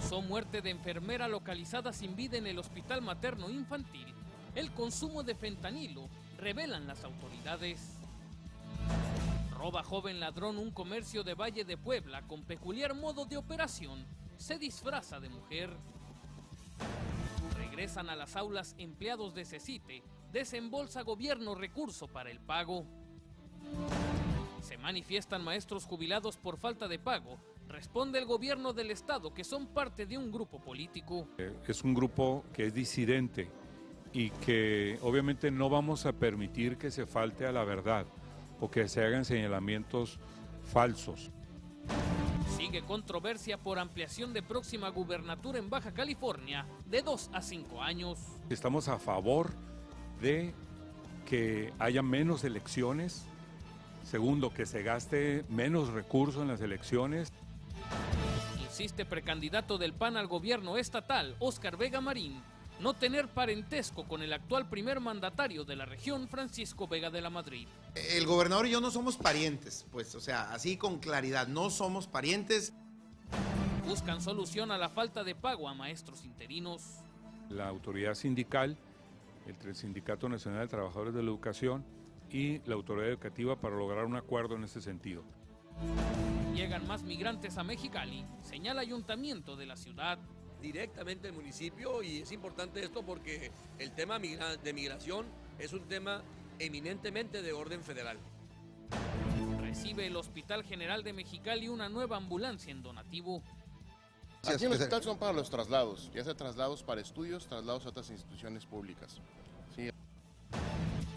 Causó muerte de enfermera localizada sin vida en el hospital materno infantil. El consumo de fentanilo, revelan las autoridades. Roba joven ladrón un comercio de Valle de Puebla con peculiar modo de operación. Se disfraza de mujer. Regresan a las aulas empleados de CECITE. Desembolsa gobierno recurso para el pago. Se manifiestan maestros jubilados por falta de pago. Responde el gobierno del estado que son parte de un grupo político. Es un grupo que es disidente y que obviamente no vamos a permitir que se falte a la verdad o que se hagan señalamientos falsos. Sigue controversia por ampliación de próxima gubernatura en Baja California de 2 a 5 años. Estamos a favor de que haya menos elecciones. Segundo, que se gaste menos recursos en las elecciones. Insiste precandidato del PAN al gobierno estatal, Óscar Vega Marín, no tener parentesco con el actual primer mandatario de la región, Francisco Vega de la Madrid. El gobernador y yo no somos parientes, pues, o sea, así con claridad, no somos parientes. Buscan solución a la falta de pago a maestros interinos. La autoridad sindical, el Sindicato Nacional de Trabajadores de la Educación y la autoridad educativa para lograr un acuerdo en ese sentido. Llegan más migrantes a Mexicali, señala ayuntamiento de la ciudad. Directamente el municipio, y es importante esto porque el tema de migración es un tema eminentemente de orden federal. Recibe el Hospital General de Mexicali una nueva ambulancia en donativo. Aquí en el hospital son para los traslados, ya sea traslados para estudios, traslados a otras instituciones públicas. Sí.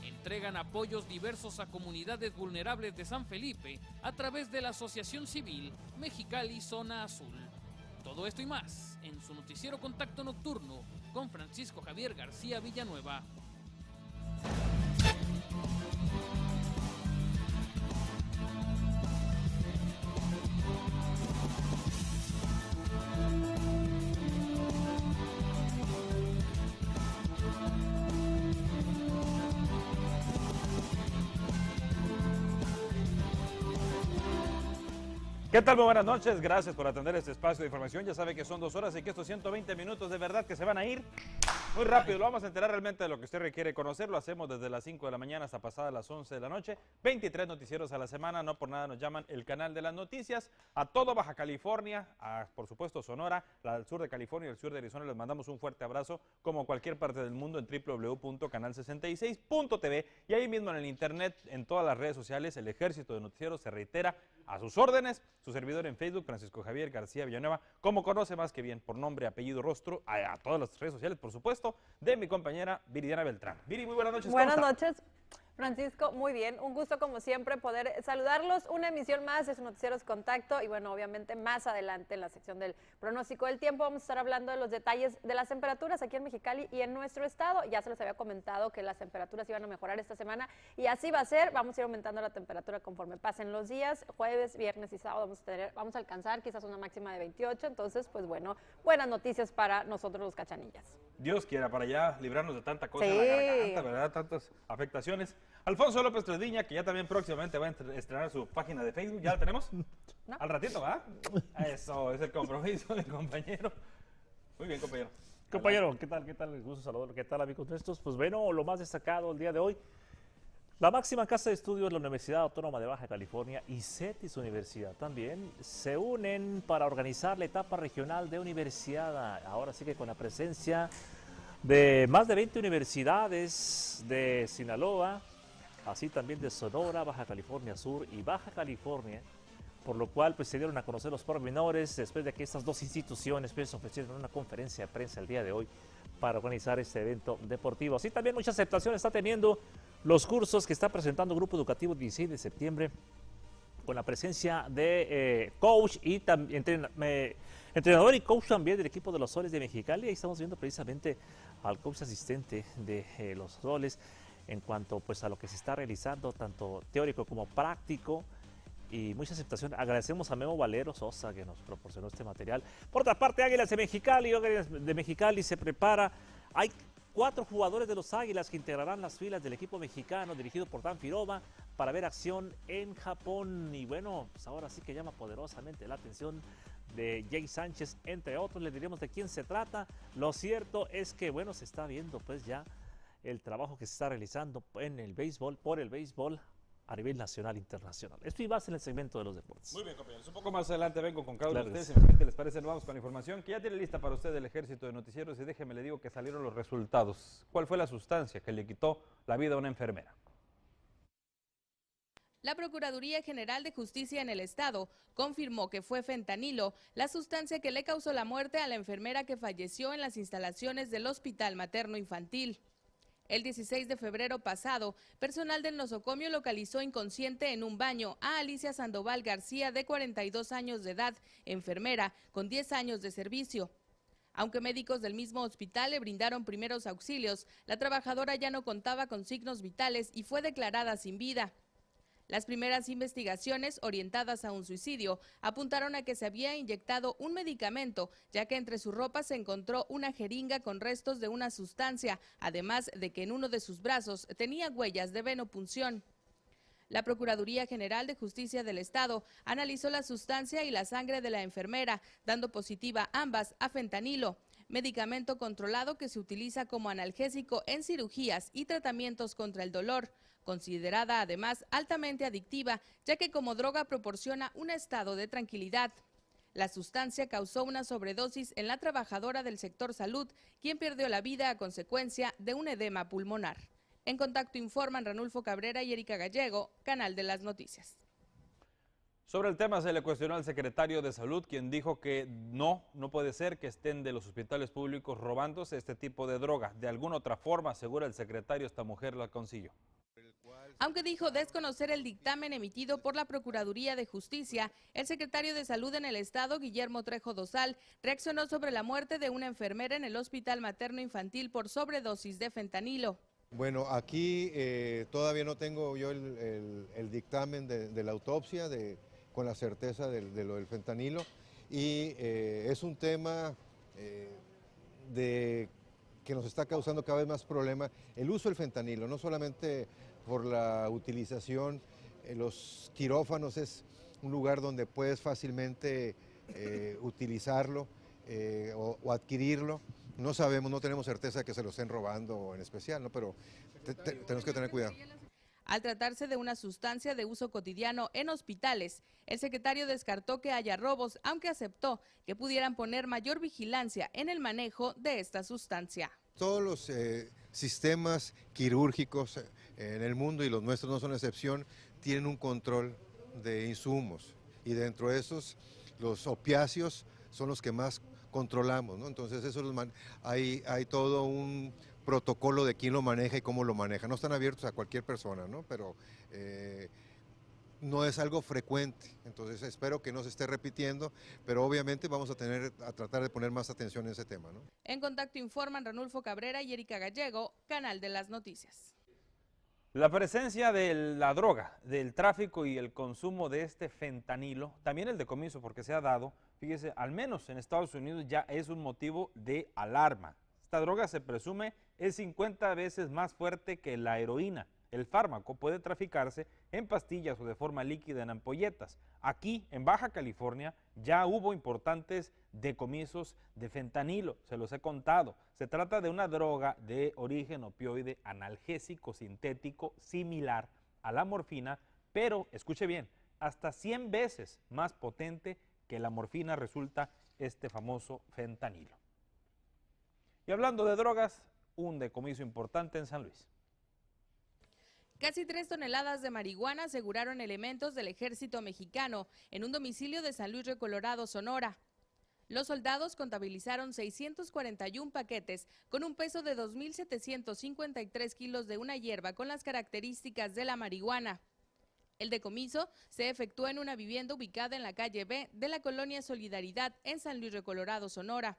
Entregan apoyos diversos a comunidades vulnerables de San Felipe a través de la Asociación Civil Mexicali Zona Azul. Todo esto y más en su noticiero Contacto Nocturno con Francisco Javier García Villanueva. ¿Qué tal? Muy buenas noches, gracias por atender este espacio de información. Ya sabe que son 2 horas y que estos 120 minutos de verdad que se van a ir muy rápido. Lo vamos a enterar realmente de lo que usted requiere conocer. Lo hacemos desde las 5 de la mañana hasta pasadas las 11 de la noche. 23 noticieros a la semana, no por nada nos llaman el canal de las noticias. A todo Baja California, a por supuesto Sonora, al sur de California y el sur de Arizona les mandamos un fuerte abrazo, como cualquier parte del mundo, en www.canal66.tv. Y ahí mismo en el internet, en todas las redes sociales, el ejército de noticieros se reitera a sus órdenes. Su servidor en Facebook, Francisco Javier García Villanueva, como conoce más que bien por nombre, apellido, rostro, a todas las redes sociales, por supuesto, de mi compañera Viridiana Beltrán. Viri, muy buenas noches. Buenas noches, Francisco, muy bien, un gusto como siempre poder saludarlos, una emisión más de su Noticieros Contacto y bueno, obviamente más adelante en la sección del pronóstico del tiempo vamos a estar hablando de los detalles de las temperaturas aquí en Mexicali y en nuestro estado. Ya se les había comentado que las temperaturas iban a mejorar esta semana y así va a ser. Vamos a ir aumentando la temperatura conforme pasen los días. Jueves, viernes y sábado vamos a alcanzar quizás una máxima de 28, entonces pues bueno, buenas noticias para nosotros los cachanillas. Dios quiera para allá librarnos de tanta cosa Sí. en la garganta, ¿verdad? Tantas afectaciones. Alfonso López Trediña, que ya también próximamente va a estrenar su página de Facebook. ¿Ya la tenemos? No. Al ratito, ¿va? Eso es el compromiso del compañero. Muy bien, compañero. Compañero, ¿qué tal? ¿Qué tal? Gusto saludarlo. ¿Qué tal, amigos nuestros? Pues bueno, lo más destacado el día de hoy, la máxima casa de estudios de la Universidad Autónoma de Baja California y CETIS Universidad también se unen para organizar la etapa regional de universidad. Ahora sí que con la presencia de más de 20 universidades de Sinaloa, así también de Sonora, Baja California Sur y Baja California, por lo cual pues, se dieron a conocer los pormenores después de que estas dos instituciones pues, ofrecieron una conferencia de prensa el día de hoy para organizar este evento deportivo. Así también mucha aceptación está teniendo los cursos que está presentando Grupo Educativo 16 de septiembre con la presencia de coach y entrenador y coach también del equipo de los Soles de Mexicali. Ahí estamos viendo precisamente al coach asistente de los Soles en cuanto pues a lo que se está realizando, tanto teórico como práctico, y mucha aceptación. Agradecemos a Memo Valero Sosa que nos proporcionó este material. Por otra parte, Águilas de Mexicali se prepara. Hay 4 jugadores de los Águilas que integrarán las filas del equipo mexicano dirigido por Dan Firoma para ver acción en Japón. Y bueno, pues ahora sí que llama poderosamente la atención de Jay Sánchez, entre otros. Le diremos de quién se trata. Lo cierto es que, bueno, se está viendo pues ya el trabajo que se está realizando en el béisbol, por el béisbol a nivel nacional e internacional. Esto y más en el segmento de los deportes. Muy bien, compañeros. Un poco más adelante vengo con cada uno de Claro ustedes. Si les parece, nos vamos con la información que ya tiene lista para usted el Ejército de Noticieros. Y déjeme le digo que salieron los resultados. ¿Cuál fue la sustancia que le quitó la vida a una enfermera? La Procuraduría General de Justicia en el Estado confirmó que fue fentanilo, la sustancia que le causó la muerte a la enfermera que falleció en las instalaciones del Hospital Materno Infantil. El 16 de febrero pasado, personal del nosocomio localizó inconsciente en un baño a Alicia Sandoval García, de 42 años de edad, enfermera con 10 años de servicio. Aunque médicos del mismo hospital le brindaron primeros auxilios, la trabajadora ya no contaba con signos vitales y fue declarada sin vida. Las primeras investigaciones, orientadas a un suicidio, apuntaron a que se había inyectado un medicamento, ya que entre su ropa se encontró una jeringa con restos de una sustancia, además de que en uno de sus brazos tenía huellas de venopunción. La Procuraduría General de Justicia del Estado analizó la sustancia y la sangre de la enfermera, dando positiva ambas a fentanilo, medicamento controlado que se utiliza como analgésico en cirugías y tratamientos contra el dolor, considerada además altamente adictiva, ya que como droga proporciona un estado de tranquilidad. La sustancia causó una sobredosis en la trabajadora del sector salud, quien perdió la vida a consecuencia de un edema pulmonar. En Contacto informan Ranulfo Cabrera y Erika Gallego, Canal de las Noticias. Sobre el tema se le cuestionó al secretario de Salud, quien dijo que no puede ser que estén de los hospitales públicos robándose este tipo de droga. De alguna otra forma, asegura el secretario, esta mujer la consiguió. Aunque dijo desconocer el dictamen emitido por la Procuraduría de Justicia, el secretario de Salud en el Estado, Guillermo Trejo Dosal, reaccionó sobre la muerte de una enfermera en el Hospital Materno Infantil por sobredosis de fentanilo. Bueno, aquí todavía no tengo yo el dictamen de la autopsia con la certeza de lo del fentanilo, y es un tema que nos está causando cada vez más problema el uso del fentanilo, no solamente por la utilización. Los quirófanos es un lugar donde puedes fácilmente utilizarlo o adquirirlo. No sabemos, no tenemos certeza de que se lo estén robando en especial, ¿no? Pero tenemos que tener cuidado. Al tratarse de una sustancia de uso cotidiano en hospitales, el secretario descartó que haya robos, aunque aceptó que pudieran poner mayor vigilancia en el manejo de esta sustancia. Todos los sistemas quirúrgicos en el mundo, y los nuestros no son excepción, tienen un control de insumos, y dentro de esos los opiáceos son los que más controlamos, ¿no? Entonces hay todo un protocolo de quién lo maneja y cómo lo maneja. No están abiertos a cualquier persona, ¿no? Pero no es algo frecuente, entonces espero que no se esté repitiendo, pero obviamente vamos a tratar de poner más atención en ese tema, ¿no? En Contacto informan Ranulfo Cabrera y Erika Gallego, Canal de las Noticias. La presencia de la droga, del tráfico y el consumo de este fentanilo, también el decomiso, porque se ha dado, fíjese, al menos en Estados Unidos ya es un motivo de alarma. Esta droga se presume es 50 veces más fuerte que la heroína. El fármaco puede traficarse en pastillas o de forma líquida en ampolletas. Aquí, en Baja California, ya hubo importantes decomisos de fentanilo, se los he contado. Se trata de una droga de origen opioide analgésico sintético similar a la morfina, pero, escuche bien, hasta 100 veces más potente que la morfina resulta este famoso fentanilo. Y hablando de drogas, un decomiso importante en San Luis. Casi 3 toneladas de marihuana aseguraron elementos del Ejército Mexicano en un domicilio de San Luis Río Colorado, Sonora. Los soldados contabilizaron 641 paquetes con un peso de 2.753 kilos de una hierba con las características de la marihuana. El decomiso se efectuó en una vivienda ubicada en la calle B de la colonia Solidaridad en San Luis Río Colorado, Sonora.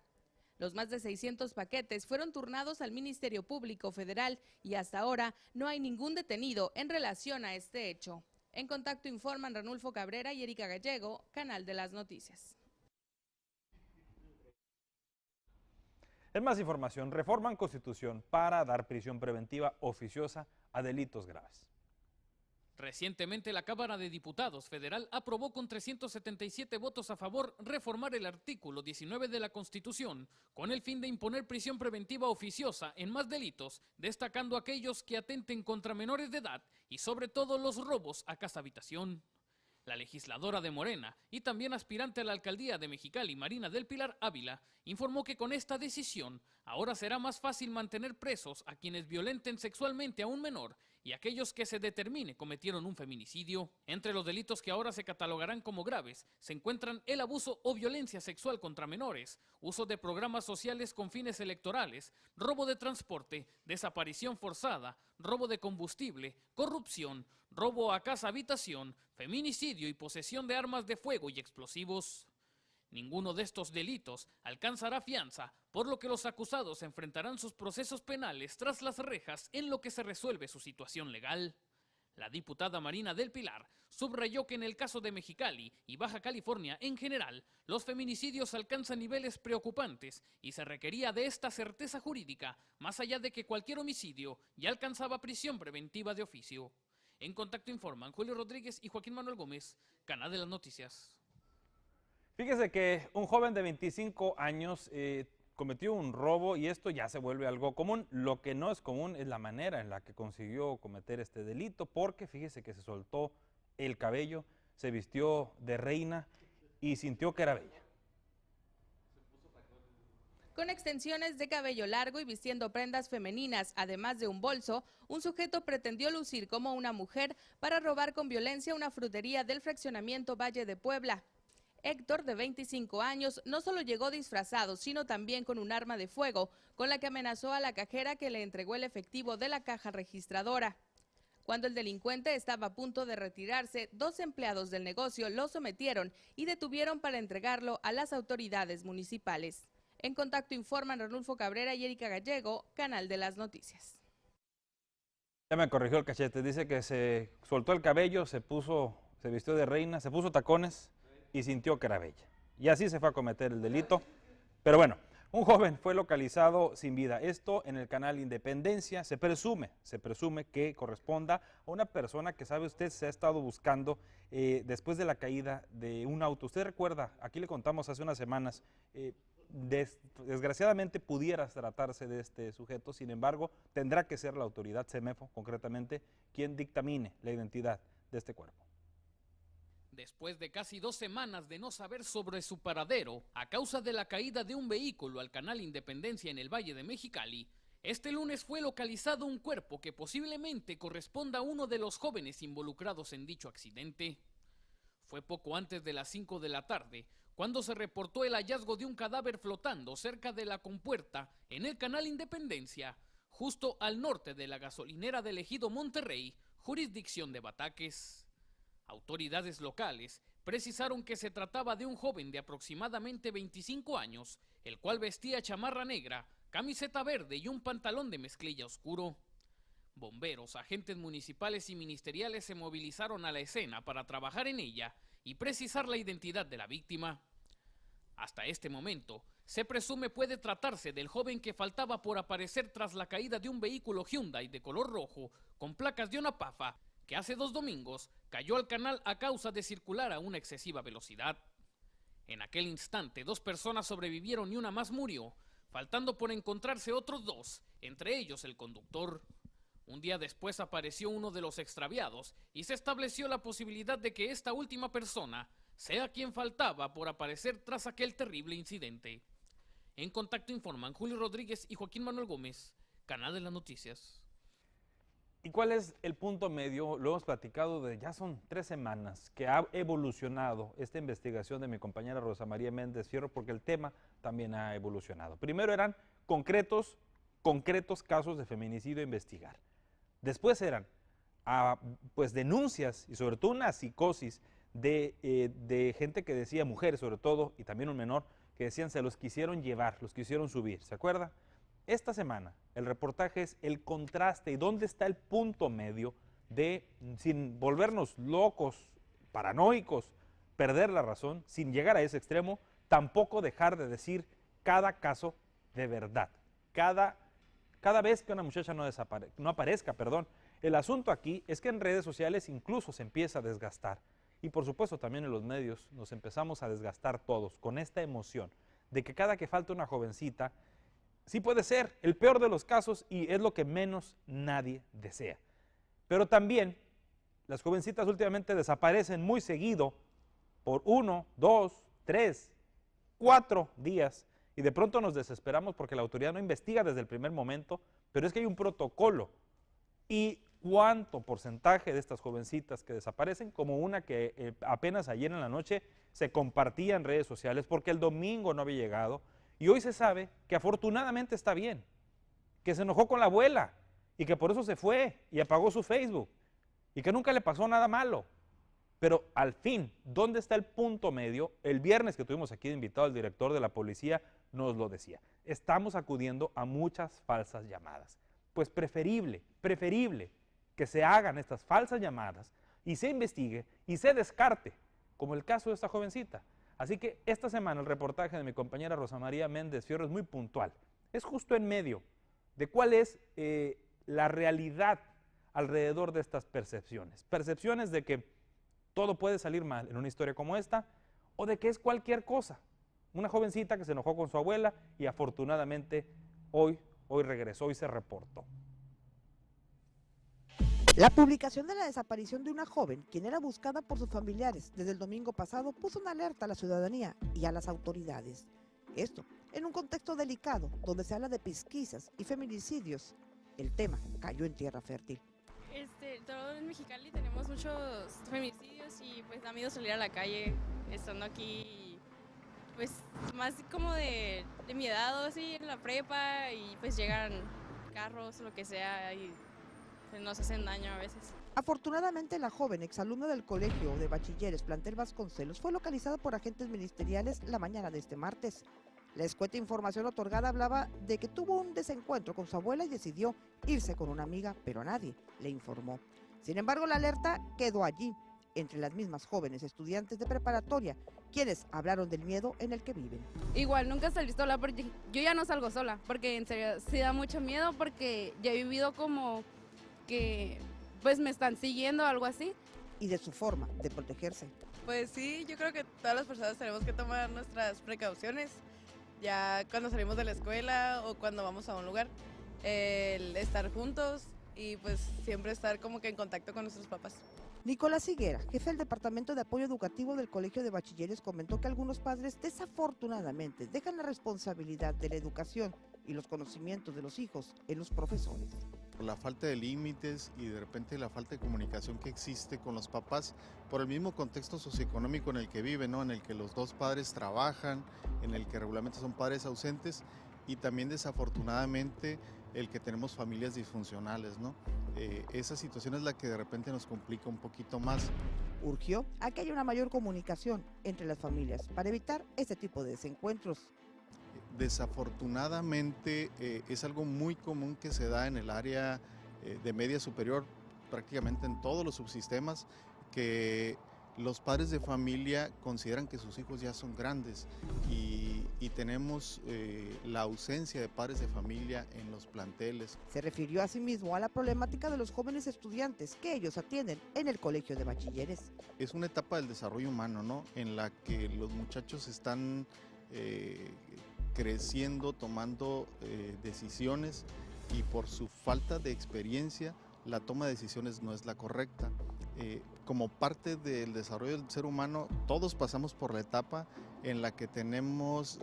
Los más de 600 paquetes fueron turnados al Ministerio Público Federal y hasta ahora no hay ningún detenido en relación a este hecho. En Contacto informan Ranulfo Cabrera y Erika Gallego, Canal de las Noticias. En más información, reforman Constitución para dar prisión preventiva oficiosa a delitos graves. Recientemente la Cámara de Diputados Federal aprobó con 377 votos a favor reformar el artículo 19 de la Constitución con el fin de imponer prisión preventiva oficiosa en más delitos, destacando aquellos que atenten contra menores de edad y sobre todo los robos a casa habitación. La legisladora de Morena y también aspirante a la alcaldía de Mexicali, Marina del Pilar Ávila, informó que con esta decisión ahora será más fácil mantener presos a quienes violenten sexualmente a un menor y aquellos que se determine cometieron un feminicidio. Entre los delitos que ahora se catalogarán como graves se encuentran el abuso o violencia sexual contra menores, uso de programas sociales con fines electorales, robo de transporte, desaparición forzada, robo de combustible, corrupción, robo a casa habitación, feminicidio y posesión de armas de fuego y explosivos. Ninguno de estos delitos alcanzará fianza, por lo que los acusados enfrentarán sus procesos penales tras las rejas en lo que se resuelve su situación legal. La diputada Marina del Pilar subrayó que en el caso de Mexicali y Baja California en general, los feminicidios alcanzan niveles preocupantes y se requería de esta certeza jurídica, más allá de que cualquier homicidio ya alcanzaba prisión preventiva de oficio. En Contacto informan Julio Rodríguez y Joaquín Manuel Gómez, Canal de las Noticias. Fíjese que un joven de 25 años cometió un robo y esto ya se vuelve algo común. Lo que no es común es la manera en la que consiguió cometer este delito, porque fíjese que se soltó el cabello, se vistió de reina y sintió que era bella. Con extensiones de cabello largo y vistiendo prendas femeninas, además de un bolso, un sujeto pretendió lucir como una mujer para robar con violencia una frutería del fraccionamiento Valle de Puebla. Héctor, de 25 años, no solo llegó disfrazado, sino también con un arma de fuego, con la que amenazó a la cajera que le entregó el efectivo de la caja registradora. Cuando el delincuente estaba a punto de retirarse, 2 empleados del negocio lo sometieron y detuvieron para entregarlo a las autoridades municipales. En Contacto informan Ranulfo Cabrera y Erika Gallego, Canal de las Noticias. Ya me corrigió el cachete, dice que se soltó el cabello, se vistió de reina, se puso tacones y sintió que era bella. Y así se fue a cometer el delito. Pero bueno, un joven fue localizado sin vida. Esto en el canal Independencia. Se presume que corresponda a una persona que, sabe usted, se ha estado buscando después de la caída de un auto. Usted recuerda, aquí le contamos hace unas semanas, desgraciadamente pudiera tratarse de este sujeto. Sin embargo, tendrá que ser la autoridad, CEMEFO concretamente, quien dictamine la identidad de este cuerpo. Después de casi 2 semanas de no saber sobre su paradero, a causa de la caída de un vehículo al canal Independencia en el Valle de Mexicali, este lunes fue localizado un cuerpo que posiblemente corresponda a uno de los jóvenes involucrados en dicho accidente. Fue poco antes de las 5 de la tarde, cuando se reportó el hallazgo de un cadáver flotando cerca de la compuerta en el canal Independencia, justo al norte de la gasolinera del Ejido Monterrey, jurisdicción de Bataques. Autoridades locales precisaron que se trataba de un joven de aproximadamente 25 años, el cual vestía chamarra negra, camiseta verde y un pantalón de mezclilla oscuro. Bomberos, agentes municipales y ministeriales se movilizaron a la escena para trabajar en ella y precisar la identidad de la víctima. Hasta este momento, se presume puede tratarse del joven que faltaba por aparecer tras la caída de un vehículo Hyundai de color rojo con placas de Onapafa, que hace 2 domingos cayó al canal a causa de circular a una excesiva velocidad. En aquel instante 2 personas sobrevivieron y una más murió, faltando por encontrarse otros 2, entre ellos el conductor. Un día después apareció uno de los extraviados y se estableció la posibilidad de que esta última persona sea quien faltaba por aparecer tras aquel terrible incidente. En Contacto informan Julio Rodríguez y Joaquín Manuel Gómez, Canal de las Noticias. ¿Y cuál es el punto medio? Lo hemos platicado de ya son 3 semanas que ha evolucionado esta investigación de mi compañera Rosa María Méndez Fierro, porque el tema también ha evolucionado. Primero eran concretos casos de feminicidio a investigar. Después eran pues denuncias y sobre todo una psicosis de gente que decía, mujeres sobre todo, y también un menor, que decían se los quisieron llevar, los quisieron subir, ¿se acuerda? Esta semana el reportaje es el contraste y dónde está el punto medio de, sin volvernos locos, paranoicos, perder la razón, sin llegar a ese extremo, tampoco dejar de decir cada caso de verdad. Cada vez que una muchacha no aparezca, El asunto aquí es que en redes sociales incluso se empieza a desgastar. Y por supuesto también en los medios nos empezamos a desgastar todos con esta emoción de que cada que falta una jovencita, sí puede ser el peor de los casos y es lo que menos nadie desea. Pero también las jovencitas últimamente desaparecen muy seguido por 1, 2, 3, 4 días y de pronto nos desesperamos porque la autoridad no investiga desde el primer momento, pero es que hay un protocolo. ¿Y cuánto porcentaje de estas jovencitas que desaparecen? Como una que apenas ayer en la noche se compartía en redes sociales porque el domingo no había llegado y hoy se sabe que afortunadamente está bien, que se enojó con la abuela y que por eso se fue y apagó su Facebook y que nunca le pasó nada malo. Pero al fin, ¿dónde está el punto medio? El viernes que tuvimos aquí de invitado al director de la policía nos lo decía. Estamos acudiendo a muchas falsas llamadas. Pues preferible que se hagan estas falsas llamadas y se investigue y se descarte, como el caso de esta jovencita. Así que esta semana el reportaje de mi compañera Rosa María Méndez Fierro es muy puntual. Es justo en medio de cuál es la realidad alrededor de estas percepciones. Percepciones de que todo puede salir mal en una historia como esta o de que es cualquier cosa. Una jovencita que se enojó con su abuela y afortunadamente hoy regresó y se reportó. La publicación de la desaparición de una joven, quien era buscada por sus familiares desde el domingo pasado, puso una alerta a la ciudadanía y a las autoridades. Esto en un contexto delicado donde se habla de pesquisas y feminicidios. El tema cayó en tierra fértil. Todo en Mexicali tenemos muchos feminicidios y pues da miedo salir a la calle estando aquí, pues más como de mi edad o así en la prepa y pues llegan carros o lo que sea y pues, nos hacen daño a veces. Afortunadamente la joven exalumna del colegio de bachilleres Plantel Vasconcelos fue localizada por agentes ministeriales la mañana de este martes. La escueta información otorgada hablaba de que tuvo un desencuentro con su abuela y decidió irse con una amiga, pero nadie le informó. Sin embargo, la alerta quedó allí, entre las mismas jóvenes estudiantes de preparatoria, quienes hablaron del miedo en el que viven. Igual, nunca salí sola, porque yo ya no salgo sola, porque en serio sí da mucho miedo, porque ya he vivido como que pues me están siguiendo o algo así. Y de su forma de protegerse. Pues sí, yo creo que todas las personas tenemos que tomar nuestras precauciones, ya cuando salimos de la escuela o cuando vamos a un lugar, el estar juntos y pues siempre estar como que en contacto con nuestros papás. Nicolás Higuera, jefe del Departamento de Apoyo Educativo del Colegio de Bachilleres, comentó que algunos padres desafortunadamente dejan la responsabilidad de la educación y los conocimientos de los hijos en los profesores. La falta de límites y de repente la falta de comunicación que existe con los papás por el mismo contexto socioeconómico en el que viven, ¿no? En el que los dos padres trabajan, en el que regularmente son padres ausentes y también desafortunadamente el que tenemos familias disfuncionales, ¿no? Esa situación es la que de repente nos complica un poquito más. Urgió a que haya una mayor comunicación entre las familias para evitar este tipo de desencuentros. Desafortunadamente es algo muy común que se da en el área de media superior, prácticamente en todos los subsistemas, que los padres de familia consideran que sus hijos ya son grandes y tenemos la ausencia de padres de familia en los planteles. Se refirió asimismo a la problemática de los jóvenes estudiantes que ellos atienden en el colegio de bachilleres. Es una etapa del desarrollo humano, ¿no? En la que los muchachos están creciendo, tomando decisiones y por su falta de experiencia la toma de decisiones no es la correcta. Como parte del desarrollo del ser humano, todos pasamos por la etapa en la que tenemos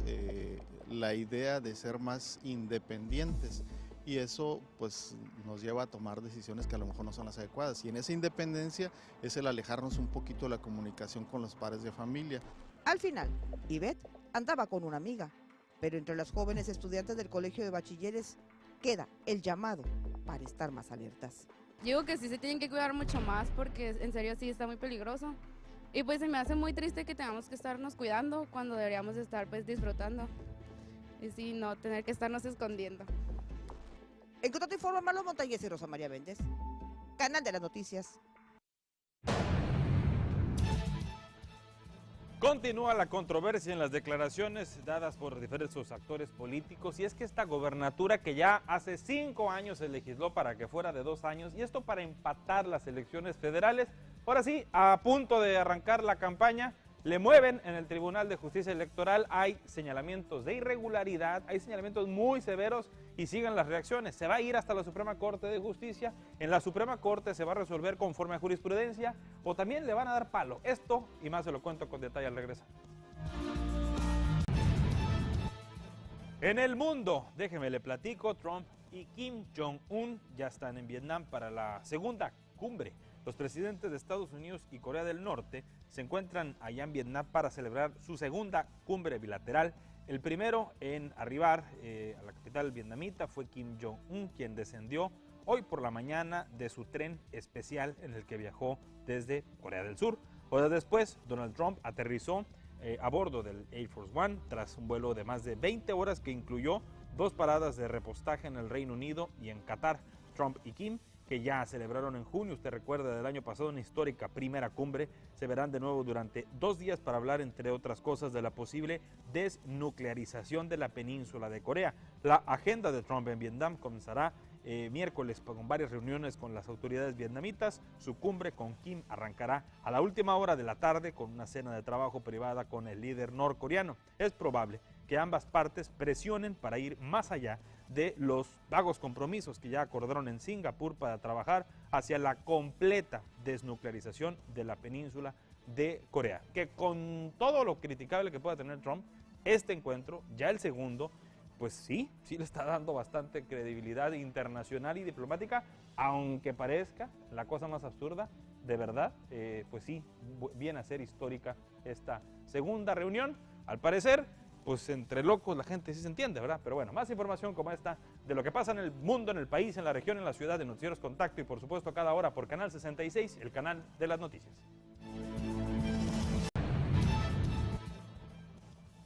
la idea de ser más independientes y eso pues nos lleva a tomar decisiones que a lo mejor no son las adecuadas y en esa independencia es el alejarnos un poquito de la comunicación con los padres de familia. Al final, Ivette andaba con una amiga, pero entre las jóvenes estudiantes del colegio de bachilleres queda el llamado para estar más alertas. Digo que sí se tienen que cuidar mucho más porque en serio sí está muy peligroso. Y pues se me hace muy triste que tengamos que estarnos cuidando cuando deberíamos estar pues disfrutando. Y sí, no tener que estarnos escondiendo. En Contacto Informa, Marlon Montañez y Rosa María Méndez, Canal de las Noticias. Continúa la controversia en las declaraciones dadas por diversos actores políticos, y es que esta gobernatura que ya hace 5 años se legisló para que fuera de 2 años, y esto para empatar las elecciones federales, ahora sí, a punto de arrancar la campaña, le mueven en el Tribunal de Justicia Electoral. Hay señalamientos de irregularidad, hay señalamientos muy severos y siguen las reacciones. Se va a ir hasta la Suprema Corte de Justicia. En la Suprema Corte se va a resolver conforme a jurisprudencia o también le van a dar palo. Esto y más se lo cuento con detalle al regresar. En el mundo, déjeme le platico, Trump y Kim Jong-un ya están en Vietnam para la segunda cumbre. Los presidentes de Estados Unidos y Corea del Norte se encuentran allá en Vietnam para celebrar su segunda cumbre bilateral. El primero en arribar a la capital vietnamita fue Kim Jong-un, quien descendió hoy por la mañana de su tren especial en el que viajó desde Corea del Sur. Horas después, Donald Trump aterrizó a bordo del Air Force One tras un vuelo de más de 20 horas que incluyó 2 paradas de repostaje en el Reino Unido y en Qatar. Trump y Kim, que ya celebraron en junio, usted recuerda del año pasado, una histórica primera cumbre, se verán de nuevo durante 2 días para hablar, entre otras cosas, de la posible desnuclearización de la península de Corea. La agenda de Trump en Vietnam comenzará miércoles con varias reuniones con las autoridades vietnamitas. Su cumbre con Kim arrancará a la última hora de la tarde con una cena de trabajo privada con el líder norcoreano. Es probable que ambas partes presionen para ir más allá de los vagos compromisos que ya acordaron en Singapur para trabajar hacia la completa desnuclearización de la península de Corea. Que con todo lo criticable que pueda tener Trump, este encuentro, ya el segundo, pues sí le está dando bastante credibilidad internacional y diplomática, aunque parezca la cosa más absurda, de verdad, pues sí, viene a ser histórica esta segunda reunión. Al parecer, pues entre locos la gente sí se entiende, ¿verdad? Pero bueno, más información como esta de lo que pasa en el mundo, en el país, en la región, en la ciudad, de Noticieros Contacto y por supuesto cada hora por Canal 66, el canal de las noticias.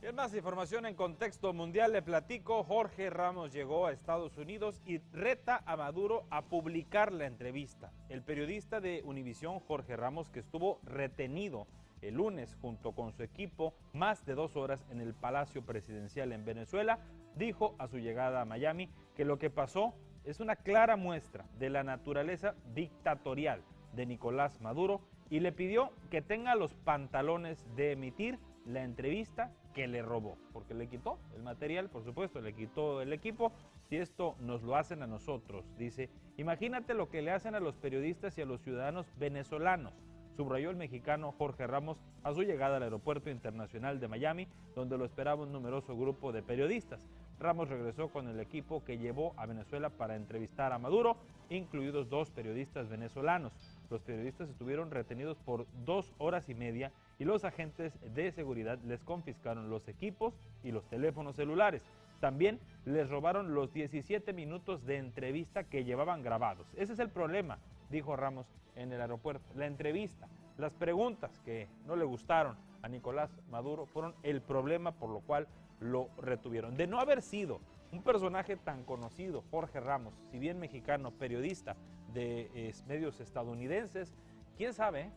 Y en más información en contexto mundial le platico, Jorge Ramos llegó a Estados Unidos y reta a Maduro a publicar la entrevista. El periodista de Univisión, Jorge Ramos, que estuvo retenido el lunes junto con su equipo más de 2 horas en el Palacio Presidencial en Venezuela, dijo a su llegada a Miami que lo que pasó es una clara muestra de la naturaleza dictatorial de Nicolás Maduro y le pidió que tenga los pantalones de emitir la entrevista que le robó, porque le quitó el material, por supuesto, le quitó el equipo. Si esto nos lo hacen a nosotros, dice, imagínate lo que le hacen a los periodistas y a los ciudadanos venezolanos, subrayó el mexicano Jorge Ramos a su llegada al Aeropuerto Internacional de Miami, donde lo esperaba un numeroso grupo de periodistas. Ramos regresó con el equipo que llevó a Venezuela para entrevistar a Maduro, incluidos 2 periodistas venezolanos. Los periodistas estuvieron retenidos por 2 horas y media y los agentes de seguridad les confiscaron los equipos y los teléfonos celulares. También les robaron los 17 minutos de entrevista que llevaban grabados. Ese es el problema, dijo Ramos en el aeropuerto. La entrevista, las preguntas que no le gustaron a Nicolás Maduro fueron el problema por lo cual lo retuvieron. De no haber sido un personaje tan conocido, Jorge Ramos, si bien mexicano, periodista de medios estadounidenses, quién sabe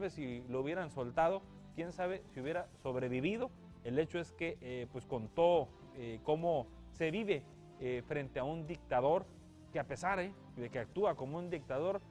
si lo hubieran soltado, quién sabe si hubiera sobrevivido. El hecho es que pues contó cómo se vive frente a un dictador que, a pesar de que actúa como un dictador,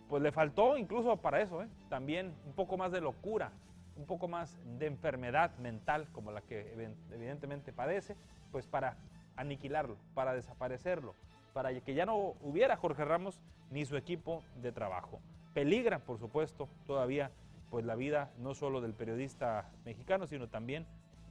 pues le faltó incluso para eso, también un poco más de locura, un poco más de enfermedad mental como la que evidentemente padece, pues para aniquilarlo, para desaparecerlo, para que ya no hubiera Jorge Ramos ni su equipo de trabajo. Peligra, por supuesto, todavía pues la vida no solo del periodista mexicano, sino también,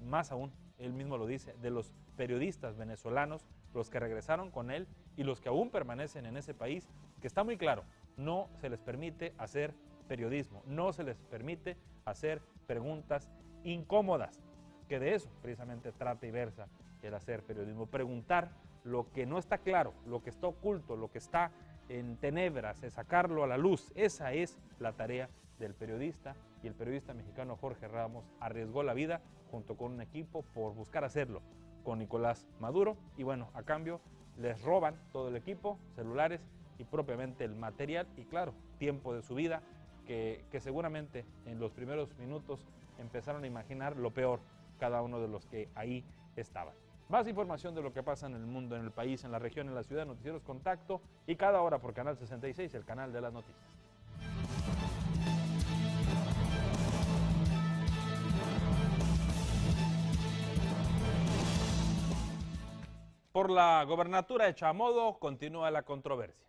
más aún, él mismo lo dice, de los periodistas venezolanos, los que regresaron con él y los que aún permanecen en ese país, que está muy claro, no se les permite hacer periodismo, no se les permite hacer preguntas incómodas, que de eso precisamente trata y versa el hacer periodismo, preguntar lo que no está claro, lo que está oculto, lo que está en tenebras, sacarlo a la luz. Esa es la tarea del periodista, y el periodista mexicano Jorge Ramos arriesgó la vida junto con un equipo por buscar hacerlo con Nicolás Maduro, y bueno, a cambio les roban todo el equipo, celulares y propiamente el material y claro, tiempo de su vida que seguramente en los primeros minutos empezaron a imaginar lo peor cada uno de los que ahí estaban. Más información de lo que pasa en el mundo, en el país, en la región, en la ciudad, Noticieros Contacto y cada hora por Canal 66, el canal de las noticias. Por la gobernatura de Chamodo continúa la controversia.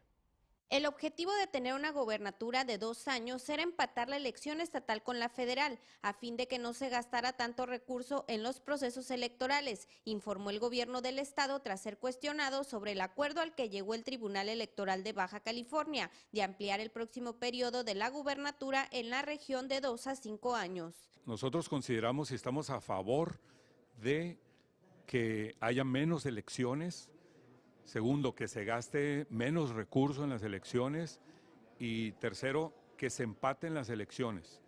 El objetivo de tener una gobernatura de 2 años era empatar la elección estatal con la federal, a fin de que no se gastara tanto recurso en los procesos electorales, informó el gobierno del estado tras ser cuestionado sobre el acuerdo al que llegó el Tribunal Electoral de Baja California de ampliar el próximo periodo de la gubernatura en la región de 2 a 5 años. Nosotros consideramos y estamos a favor de que haya menos elecciones. Segundo, que se gaste menos recursos en las elecciones. Y tercero, que se empaten las elecciones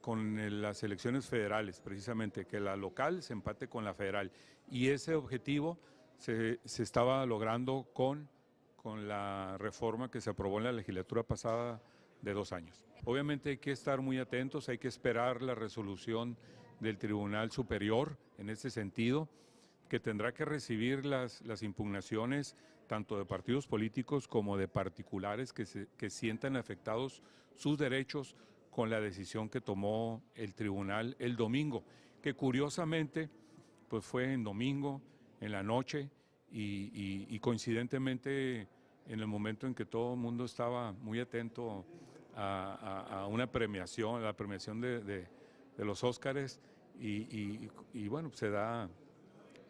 con las elecciones federales, precisamente, que la local se empate con la federal. Y ese objetivo se estaba logrando con la reforma que se aprobó en la legislatura pasada de 2 años. Obviamente hay que estar muy atentos, hay que esperar la resolución del Tribunal Superior en este sentido, que tendrá que recibir las impugnaciones tanto de partidos políticos como de particulares que sientan afectados sus derechos con la decisión que tomó el tribunal el domingo, que curiosamente pues fue en domingo, en la noche y coincidentemente en el momento en que todo el mundo estaba muy atento a una premiación, a la premiación de los Óscares y bueno, se da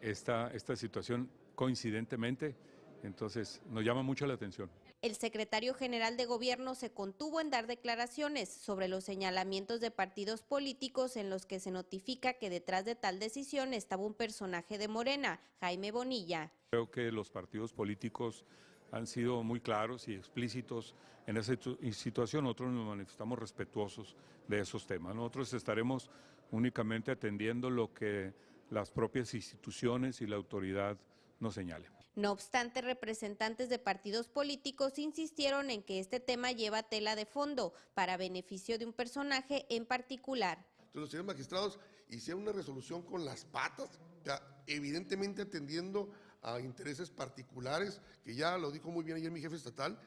esta situación coincidentemente, entonces nos llama mucho la atención. El secretario general de gobierno se contuvo en dar declaraciones sobre los señalamientos de partidos políticos en los que se notifica que detrás de tal decisión estaba un personaje de Morena, Jaime Bonilla. Creo que los partidos políticos han sido muy claros y explícitos en esa situación. Nosotros nos manifestamos respetuosos de esos temas. Nosotros estaremos únicamente atendiendo lo que las propias instituciones y la autoridad nos señalen. No obstante, representantes de partidos políticos insistieron en que este tema lleva tela de fondo para beneficio de un personaje en particular. Entonces los señores magistrados hicieron una resolución con las patas, ya, evidentemente atendiendo a intereses particulares, que ya lo dijo muy bien ayer mi jefe estatal,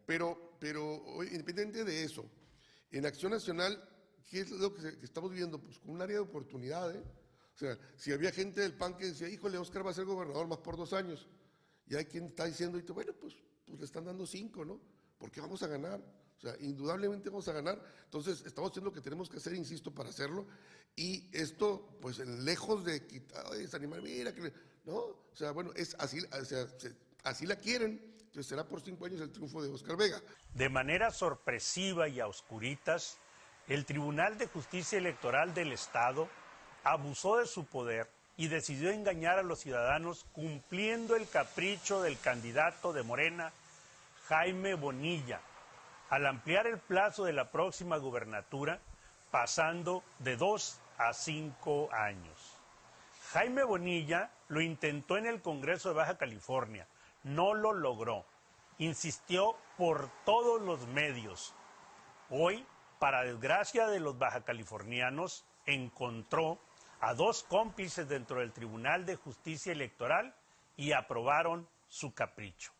pero independientemente de eso, en Acción Nacional, ¿qué es lo que estamos viviendo? Pues con un área de oportunidad, O sea, si había gente del PAN que decía, híjole, Óscar va a ser gobernador más por 2 años, y hay quien está diciendo, bueno, pues le están dando 5, ¿no? Porque vamos a ganar, o sea, indudablemente vamos a ganar. Entonces, estamos haciendo lo que tenemos que hacer, insisto, para hacerlo, y esto, pues, lejos de quitar, desanimar, mira, que no, o sea, bueno, es así, o sea, así la quieren, entonces será por 5 años el triunfo de Óscar Vega. De manera sorpresiva y a oscuritas, el Tribunal de Justicia Electoral del Estado abusó de su poder y decidió engañar a los ciudadanos cumpliendo el capricho del candidato de Morena, Jaime Bonilla, al ampliar el plazo de la próxima gubernatura, pasando de 2 a 5 años. Jaime Bonilla lo intentó en el Congreso de Baja California, no lo logró, insistió por todos los medios. Hoy, para desgracia de los bajacalifornianos, encontró a 2 cómplices dentro del Tribunal de Justicia Electoral y aprobaron su capricho.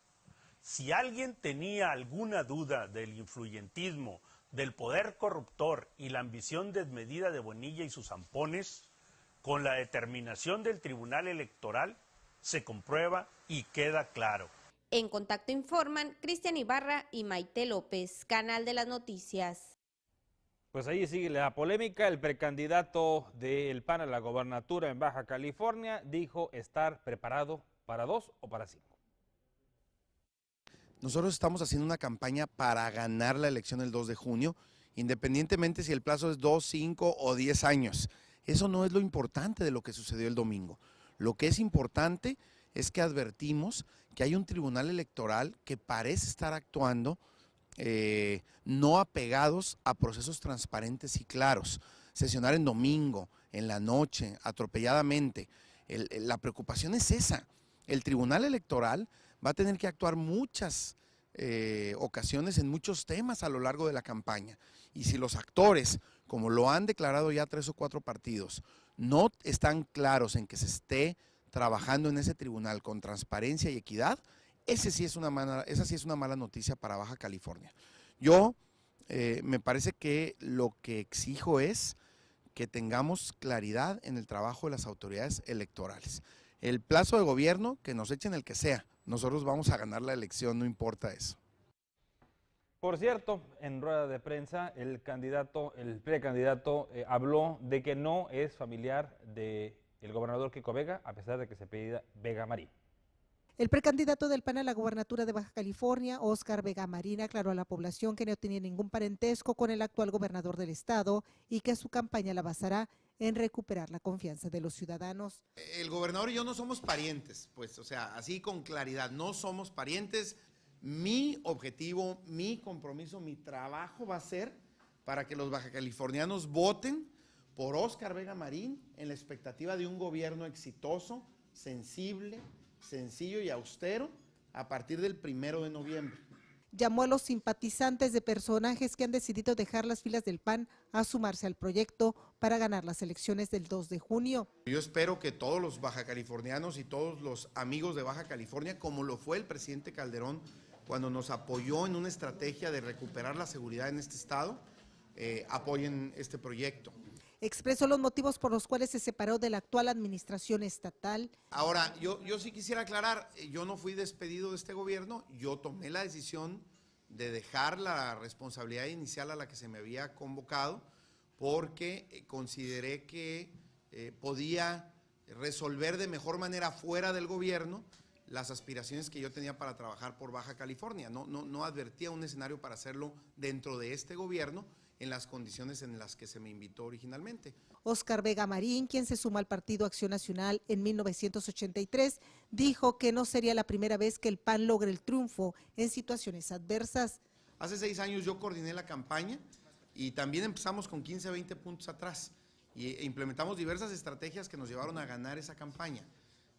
Si alguien tenía alguna duda del influyentismo, del poder corruptor y la ambición desmedida de Bonilla y sus zampones, con la determinación del Tribunal Electoral se comprueba y queda claro. En Contacto informan Cristian Ibarra y Maite López, Canal de las Noticias. Pues ahí sigue la polémica. El precandidato del PAN a la gobernatura en Baja California dijo estar preparado para 2 o para 5. Nosotros estamos haciendo una campaña para ganar la elección el 2 de junio, independientemente si el plazo es 2, 5 o 10 años. Eso no es lo importante de lo que sucedió el domingo. Lo que es importante es que advertimos que hay un tribunal electoral que parece estar actuando no apegados a procesos transparentes y claros. Sesionar en domingo, en la noche, atropelladamente. La preocupación es esa. El tribunal electoral va a tener que actuar muchas ocasiones en muchos temas a lo largo de la campaña. Y si los actores, como lo han declarado ya 3 o 4 partidos, no están claros en que se esté trabajando en ese tribunal con transparencia y equidad, esa sí es una mala noticia para Baja California. Yo me parece que lo que exijo es que tengamos claridad en el trabajo de las autoridades electorales. El plazo de gobierno, que nos echen el que sea, nosotros vamos a ganar la elección, no importa eso. Por cierto, en rueda de prensa, el precandidato habló de que no es familiar del gobernador Kiko Vega, a pesar de que se apellida Vega Marín. El precandidato del PAN a la gubernatura de Baja California, Óscar Vega Marín, aclaró a la población que no tiene ningún parentesco con el actual gobernador del estado y que su campaña la basará en recuperar la confianza de los ciudadanos. El gobernador y yo no somos parientes, pues, o sea, así con claridad, no somos parientes. Mi objetivo, mi compromiso, mi trabajo va a ser para que los bajacalifornianos voten por Óscar Vega Marín en la expectativa de un gobierno exitoso, sensible, sencillo y austero a partir del 1 de noviembre. Llamó a los simpatizantes de personajes que han decidido dejar las filas del PAN a sumarse al proyecto para ganar las elecciones del 2 de junio. Yo espero que todos los bajacalifornianos y todos los amigos de Baja California, como lo fue el presidente Calderón cuando nos apoyó en una estrategia de recuperar la seguridad en este estado, apoyen este proyecto. Expresó los motivos por los cuales se separó de la actual administración estatal. Ahora, yo sí quisiera aclarar, yo no fui despedido de este gobierno, yo tomé la decisión de dejar la responsabilidad inicial a la que se me había convocado porque consideré que podía resolver de mejor manera fuera del gobierno las aspiraciones que yo tenía para trabajar por Baja California. No advertía un escenario para hacerlo dentro de este gobierno, en las condiciones en las que se me invitó originalmente. Óscar Vega Marín, quien se suma al Partido Acción Nacional en 1983, dijo que no sería la primera vez que el PAN logre el triunfo en situaciones adversas. Hace 6 años yo coordiné la campaña y también empezamos con 15 a 20 puntos atrás e implementamos diversas estrategias que nos llevaron a ganar esa campaña.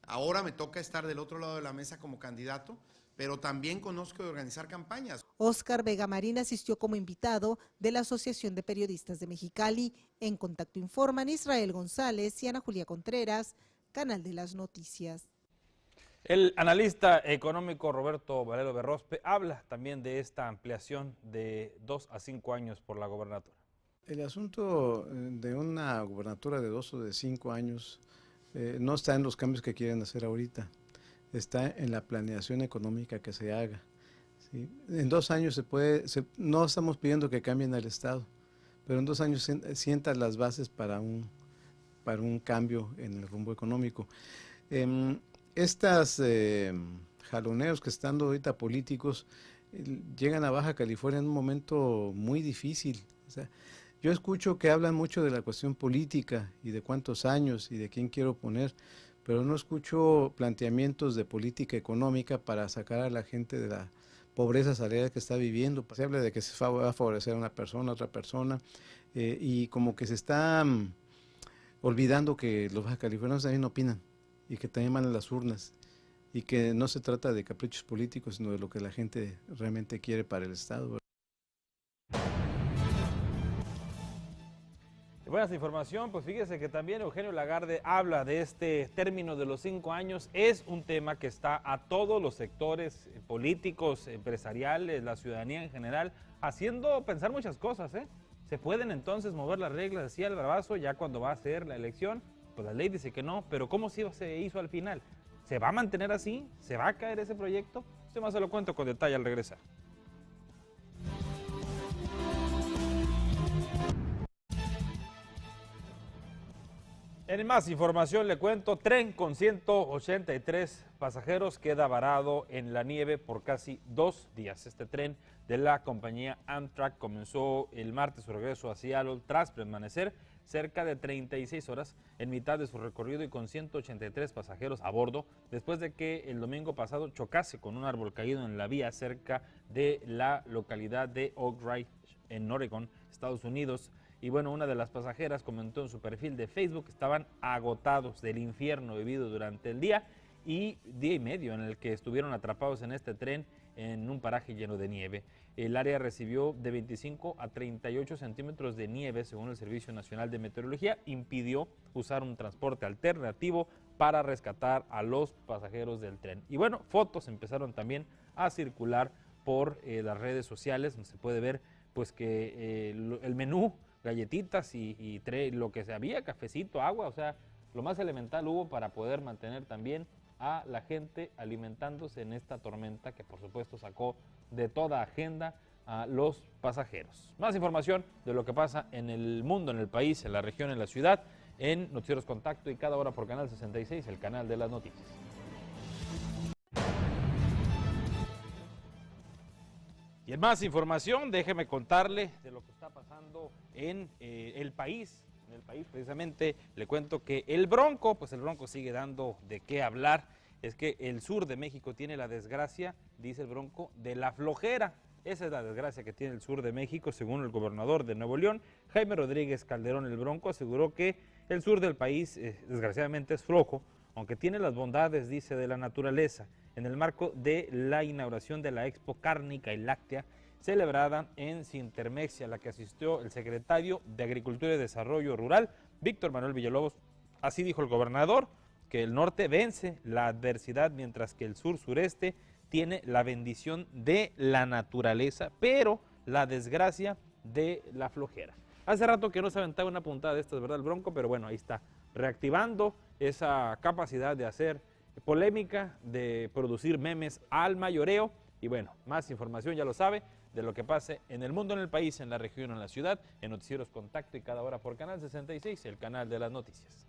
Ahora me toca estar del otro lado de la mesa como candidato, pero también conozco de organizar campañas. Óscar Vega Marín asistió como invitado de la Asociación de Periodistas de Mexicali. En Contacto informan Israel González y Ana Julia Contreras, Canal de las Noticias. El analista económico Roberto Valero Berrospe habla también de esta ampliación de 2 a 5 años por la gobernatura. El asunto de una gobernatura de 2 o de 5 años no está en los cambios que quieren hacer ahorita. Está en la planeación económica que se haga. ¿Sí? En 2 años no estamos pidiendo que cambien el Estado, pero en 2 años sientan las bases para un cambio en el rumbo económico. Estas jaloneos que están ahorita políticos llegan a Baja California en un momento muy difícil. O sea, yo escucho que hablan mucho de la cuestión política y de cuántos años y de quién quiero poner, pero no escucho planteamientos de política económica para sacar a la gente de la pobreza salarial que está viviendo. Se habla de que se va a favorecer a una persona, a otra persona, y como que se está olvidando que los bajacalifornianos también opinan y que también van a las urnas y que no se trata de caprichos políticos, sino de lo que la gente realmente quiere para el Estado. Buena información, pues fíjese que también Eugenio Lagarde habla de este término de los 5 años. Es un tema que está a todos los sectores políticos, empresariales, la ciudadanía en general, haciendo pensar muchas cosas, ¿eh? Se pueden entonces mover las reglas así al bravazo ya cuando va a ser la elección. Pues la ley dice que no, pero ¿cómo se hizo al final? ¿Se va a mantener así? ¿Se va a caer ese proyecto? Esto más se lo cuento con detalle al regresar. En más información le cuento, tren con 183 pasajeros queda varado en la nieve por casi 2 días. Este tren de la compañía Amtrak comenzó el martes su regreso a Seattle tras permanecer cerca de 36 horas en mitad de su recorrido y con 183 pasajeros a bordo, después de que el domingo pasado chocase con un árbol caído en la vía cerca de la localidad de Oak Ridge en Oregon, Estados Unidos. Y bueno, una de las pasajeras comentó en su perfil de Facebook que estaban agotados del infierno vivido durante el día y medio en el que estuvieron atrapados en este tren en un paraje lleno de nieve. El área recibió de 25 a 38 centímetros de nieve, según el Servicio Nacional de Meteorología. Impidió usar un transporte alternativo para rescatar a los pasajeros del tren. Y bueno, fotos empezaron también a circular por las redes sociales, donde se puede ver pues que el menú, galletitas y lo que se había, cafecito, agua, o sea, lo más elemental hubo para poder mantener también a la gente alimentándose en esta tormenta que por supuesto sacó de toda agenda a los pasajeros. Más información de lo que pasa en el mundo, en el país, en la región, en la ciudad, en Noticieros Contacto y cada hora por Canal 66, el canal de las noticias. Y en más información, déjeme contarle de lo que está pasando en el país. En el país, precisamente, le cuento que el Bronco sigue dando de qué hablar. Es que el sur de México tiene la desgracia, dice el Bronco, de la flojera. Esa es la desgracia que tiene el sur de México, según el gobernador de Nuevo León, Jaime Rodríguez Calderón. El Bronco aseguró que el sur del país, desgraciadamente, es flojo, aunque tiene las bondades, dice, de la naturaleza. En el marco de la inauguración de la Expo Cárnica y Láctea, celebrada en Cintermex, a la que asistió el secretario de Agricultura y Desarrollo Rural, Víctor Manuel Villalobos. Así dijo el gobernador, que el norte vence la adversidad, mientras que el sur-sureste tiene la bendición de la naturaleza, pero la desgracia de la flojera. Hace rato que no se aventaba una puntada de estas, ¿verdad, el Bronco? Pero bueno, ahí está, reactivando esa capacidad de hacer polémica, de producir memes al mayoreo. Y bueno, más información, ya lo sabe, de lo que pase en el mundo, en el país, en la región, en la ciudad, en Noticieros Contacto y cada hora por Canal 66, el canal de las noticias.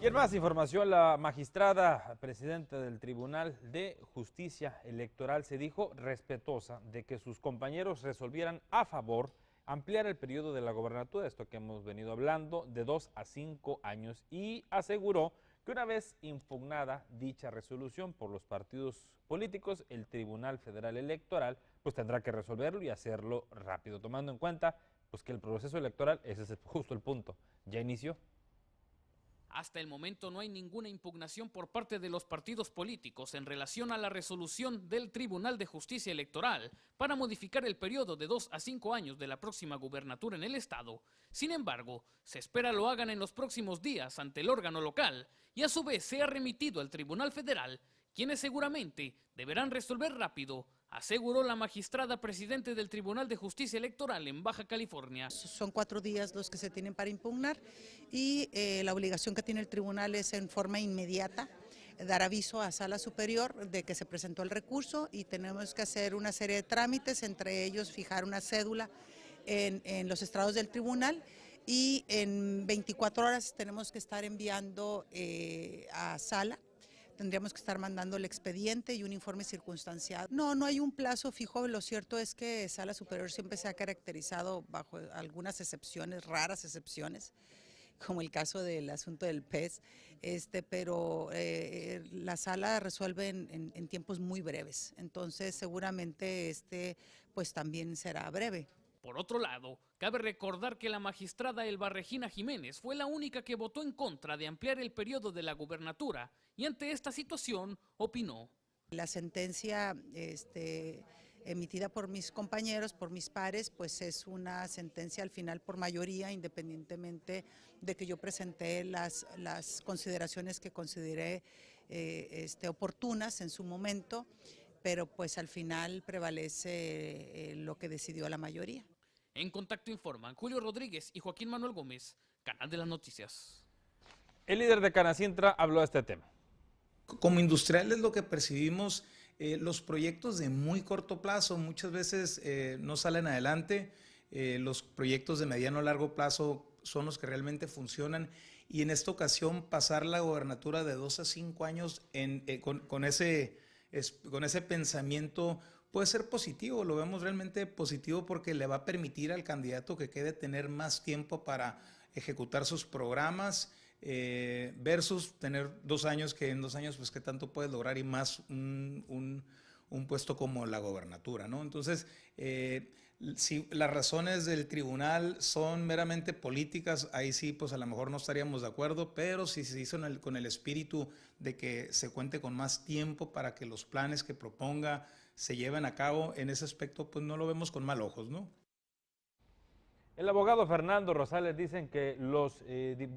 Y en más información, la magistrada presidenta del Tribunal de Justicia Electoral se dijo respetuosa de que sus compañeros resolvieran a favor ampliar el periodo de la gobernatura, esto que hemos venido hablando, de 2 a 5 años, y aseguró que una vez impugnada dicha resolución por los partidos políticos, el Tribunal Federal Electoral pues tendrá que resolverlo y hacerlo rápido, tomando en cuenta pues que el proceso electoral, ese es justo el punto, ya inició. Hasta el momento no hay ninguna impugnación por parte de los partidos políticos en relación a la resolución del Tribunal de Justicia Electoral para modificar el periodo de 2 a 5 años de la próxima gubernatura en el estado. Sin embargo, se espera lo hagan en los próximos días ante el órgano local y a su vez sea remitido al Tribunal Federal, quienes seguramente deberán resolver rápido, aseguró la magistrada presidente del Tribunal de Justicia Electoral en Baja California. Son 4 días los que se tienen para impugnar y la obligación que tiene el tribunal es en forma inmediata dar aviso a Sala Superior de que se presentó el recurso y tenemos que hacer una serie de trámites, entre ellos fijar una cédula en los estrados del tribunal y en 24 horas tenemos que estar enviando a Sala. Tendríamos que estar mandando el expediente y un informe circunstanciado. No hay un plazo fijo. Lo cierto es que Sala Superior siempre se ha caracterizado bajo algunas excepciones, raras excepciones, como el caso del asunto del PES, pero la Sala resuelve en tiempos muy breves. Entonces seguramente pues también será breve. Por otro lado, cabe recordar que la magistrada Elba Regina Jiménez fue la única que votó en contra de ampliar el periodo de la gubernatura y ante esta situación opinó. La sentencia emitida por mis compañeros, por mis pares, pues es una sentencia al final por mayoría, independientemente de que yo presenté las consideraciones que consideré oportunas en su momento, pero pues al final prevalece lo que decidió la mayoría. En Contacto informan Julio Rodríguez y Joaquín Manuel Gómez, Canal de las Noticias. El líder de Canacintra habló de este tema. Como industriales lo que percibimos, los proyectos de muy corto plazo muchas veces no salen adelante, los proyectos de mediano o largo plazo son los que realmente funcionan y en esta ocasión pasar la gobernatura de 2 a 5 años con ese pensamiento puede ser positivo, lo vemos realmente positivo porque le va a permitir al candidato que quede tener más tiempo para ejecutar sus programas, versus tener 2 años, que en 2 años pues qué tanto puedes lograr, y más un puesto como la gobernatura, ¿no? Entonces, si las razones del tribunal son meramente políticas, ahí sí, pues a lo mejor no estaríamos de acuerdo, pero si se hizo con el espíritu de que se cuente con más tiempo para que los planes que proponga se lleven a cabo, en ese aspecto, pues no lo vemos con mal ojos, ¿no? El abogado Fernando Rosales dicen que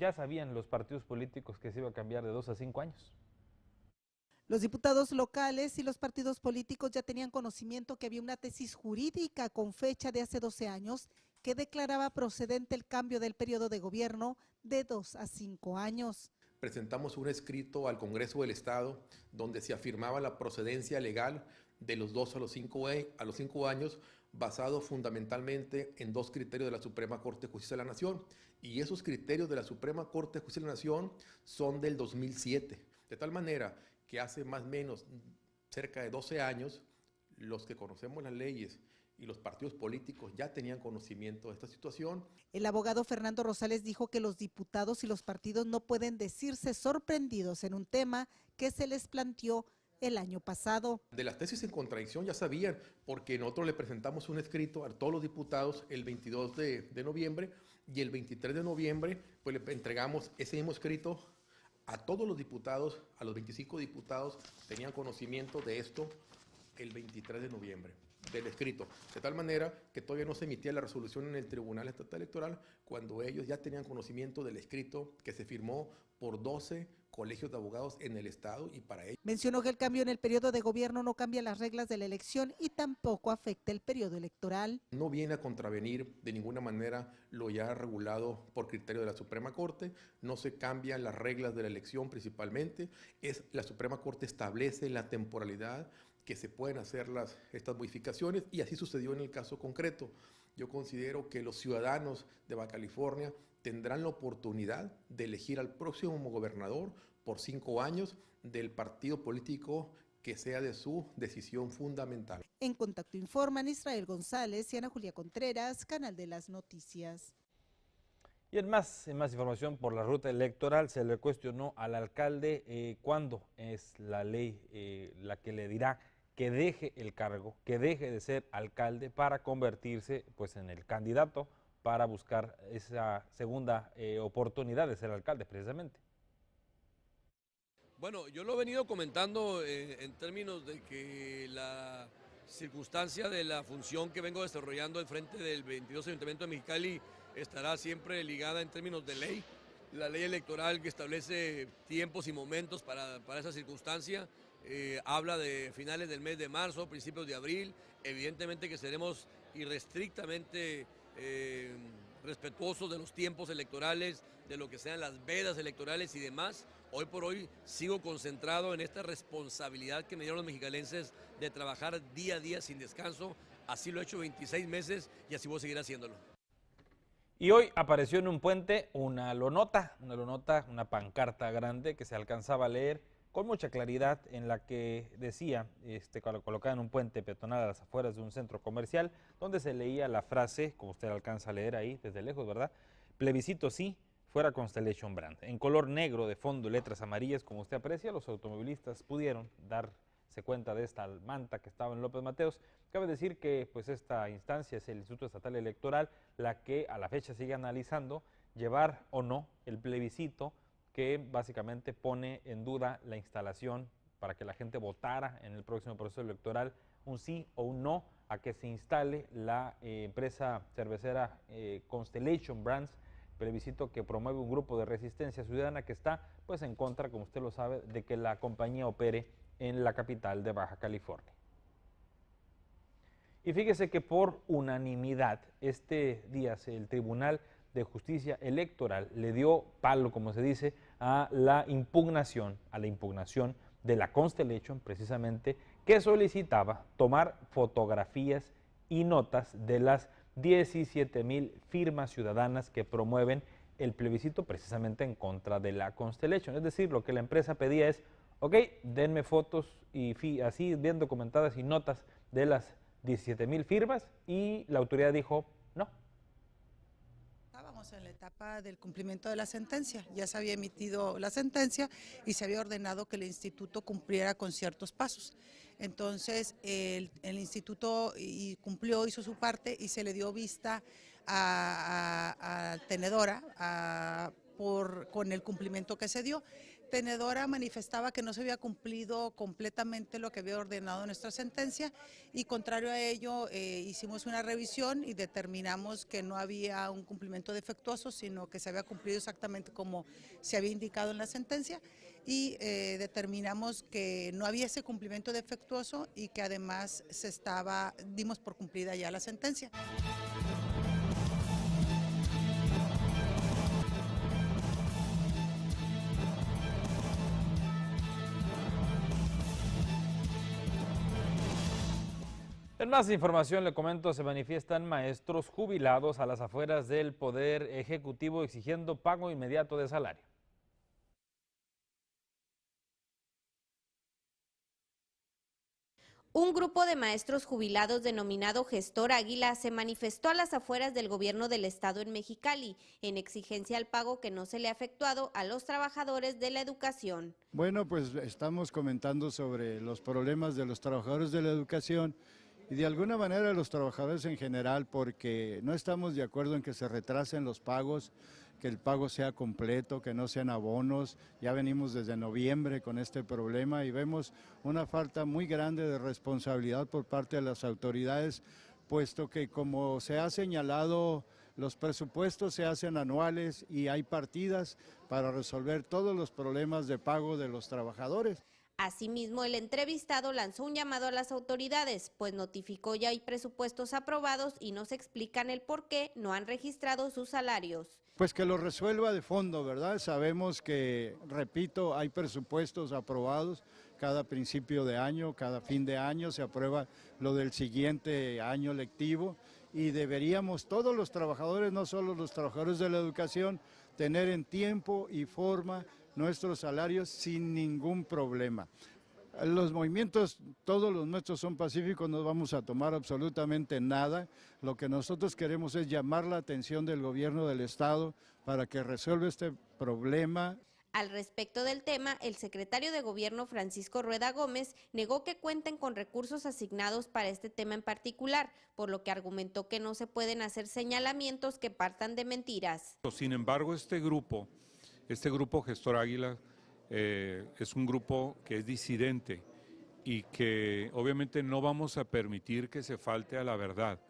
ya sabían los partidos políticos que se iba a cambiar de 2 a 5 años. Los diputados locales y los partidos políticos ya tenían conocimiento que había una tesis jurídica con fecha de hace 12 años que declaraba procedente el cambio del periodo de gobierno de 2 a 5 años. Presentamos un escrito al Congreso del Estado donde se afirmaba la procedencia legal de los 2 a los 5 años, basado fundamentalmente en 2 criterios de la Suprema Corte de Justicia de la Nación. Y esos criterios de la Suprema Corte de Justicia de la Nación son del 2007. De tal manera que hace más o menos cerca de 12 años, los que conocemos las leyes y los partidos políticos ya tenían conocimiento de esta situación. El abogado Fernando Rosales dijo que los diputados y los partidos no pueden decirse sorprendidos en un tema que se les planteó el año pasado. De las tesis en contradicción ya sabían, porque nosotros le presentamos un escrito a todos los diputados el 22 de noviembre y el 23 de noviembre pues le entregamos ese mismo escrito a todos los diputados, a los 25 diputados, tenían conocimiento de esto el 23 de noviembre, del escrito. De tal manera que todavía no se emitía la resolución en el Tribunal Estatal Electoral cuando ellos ya tenían conocimiento del escrito que se firmó por 12 colegios de abogados en el Estado y para ellos. Mencionó que el cambio en el periodo de gobierno no cambia las reglas de la elección y tampoco afecta el periodo electoral. No viene a contravenir de ninguna manera lo ya regulado por criterio de la Suprema Corte, no se cambian las reglas de la elección principalmente, la Suprema Corte establece la temporalidad que se pueden hacer estas modificaciones y así sucedió en el caso concreto. Yo considero que los ciudadanos de Baja California tendrán la oportunidad de elegir al próximo gobernador por 5 años del partido político que sea de su decisión fundamental. En Contacto informan Israel González y Ana Julia Contreras, Canal de las Noticias. Y en más información por la ruta electoral, se le cuestionó al alcalde cuándo es la ley la que le dirá que deje el cargo, que deje de ser alcalde para convertirse pues en el candidato para buscar esa segunda oportunidad de ser alcalde precisamente. Bueno, yo lo he venido comentando en términos de que la circunstancia de la función que vengo desarrollando al frente del 22 Ayuntamiento de Mexicali estará siempre ligada en términos de ley. La ley electoral que establece tiempos y momentos para esa circunstancia habla de finales del mes de marzo, principios de abril. Evidentemente que seremos irrestrictamente respetuosos de los tiempos electorales, de lo que sean las vedas electorales y demás. Hoy por hoy sigo concentrado en esta responsabilidad que me dieron los mexicalenses de trabajar día a día sin descanso. Así lo he hecho 26 meses y así voy a seguir haciéndolo. Y hoy apareció en un puente una lonota, una pancarta grande que se alcanzaba a leer con mucha claridad, en la que decía, colocada en un puente peatonal a las afueras de un centro comercial, donde se leía la frase, como usted alcanza a leer ahí desde lejos, ¿verdad? Plebiscito sí, fuera Constellation Brands. En color negro de fondo y letras amarillas, como usted aprecia, los automovilistas pudieron darse cuenta de esta manta que estaba en López Mateos. Cabe decir que pues esta instancia es el Instituto Estatal Electoral la que a la fecha sigue analizando llevar o no el plebiscito, que básicamente pone en duda la instalación para que la gente votara en el próximo proceso electoral un sí o un no a que se instale la empresa cervecera Constellation Brands, plebiscito que promueve un grupo de resistencia ciudadana que está pues en contra, como usted lo sabe, de que la compañía opere en la capital de Baja California. Y fíjese que por unanimidad este día el Tribunal de Justicia Electoral le dio palo, como se dice, a la impugnación de la Constellation, precisamente, que solicitaba tomar fotografías y notas de las 17,000 firmas ciudadanas que promueven el plebiscito precisamente en contra de la Constellation. Es decir, lo que la empresa pedía es, ok, denme fotos y así bien documentadas y notas de las 17,000 firmas, y la autoridad dijo, no. estábamos en la etapa del cumplimiento de la sentencia. Ya se había emitido la sentencia y se había ordenado que el instituto cumpliera con ciertos pasos. Entonces el instituto cumplió, hizo su parte y se le dio vista a Tenedora con el cumplimiento que se dio. Tenedora manifestaba que no se había cumplido completamente lo que había ordenado nuestra sentencia y contrario a ello hicimos una revisión y determinamos que no había un cumplimiento defectuoso, sino que se había cumplido exactamente como se había indicado en la sentencia y determinamos que no había ese cumplimiento defectuoso y que además dimos por cumplida ya la sentencia. En más información le comento, se manifiestan maestros jubilados a las afueras del Poder Ejecutivo exigiendo pago inmediato de salario. Un grupo de maestros jubilados denominado Gestor Águila se manifestó a las afueras del gobierno del estado en Mexicali en exigencia al pago que no se le ha efectuado a los trabajadores de la educación. Bueno, pues estamos comentando sobre los problemas de los trabajadores de la educación y de alguna manera los trabajadores en general, porque no estamos de acuerdo en que se retrasen los pagos, que el pago sea completo, que no sean abonos. Ya venimos desde noviembre con este problema y vemos una falta muy grande de responsabilidad por parte de las autoridades, puesto que como se ha señalado, los presupuestos se hacen anuales y hay partidas para resolver todos los problemas de pago de los trabajadores. Asimismo, el entrevistado lanzó un llamado a las autoridades, pues notificó ya hay presupuestos aprobados y no se explican el por qué no han registrado sus salarios. Pues que lo resuelva de fondo, ¿verdad? Sabemos que, repito, hay presupuestos aprobados cada principio de año, cada fin de año se aprueba lo del siguiente año lectivo y deberíamos todos los trabajadores, no solo los trabajadores de la educación, tener en tiempo y forma nuestros salarios sin ningún problema. Los movimientos, todos los nuestros son pacíficos, no vamos a tomar absolutamente nada. Lo que nosotros queremos es llamar la atención del gobierno del estado para que resuelva este problema. Al respecto del tema, el secretario de Gobierno Francisco Rueda Gómez negó que cuenten con recursos asignados para este tema en particular, por lo que argumentó que no se pueden hacer señalamientos que partan de mentiras. Sin embargo, este grupo Gestor Águila es un grupo que es disidente y que obviamente no vamos a permitir que se falte a la verdad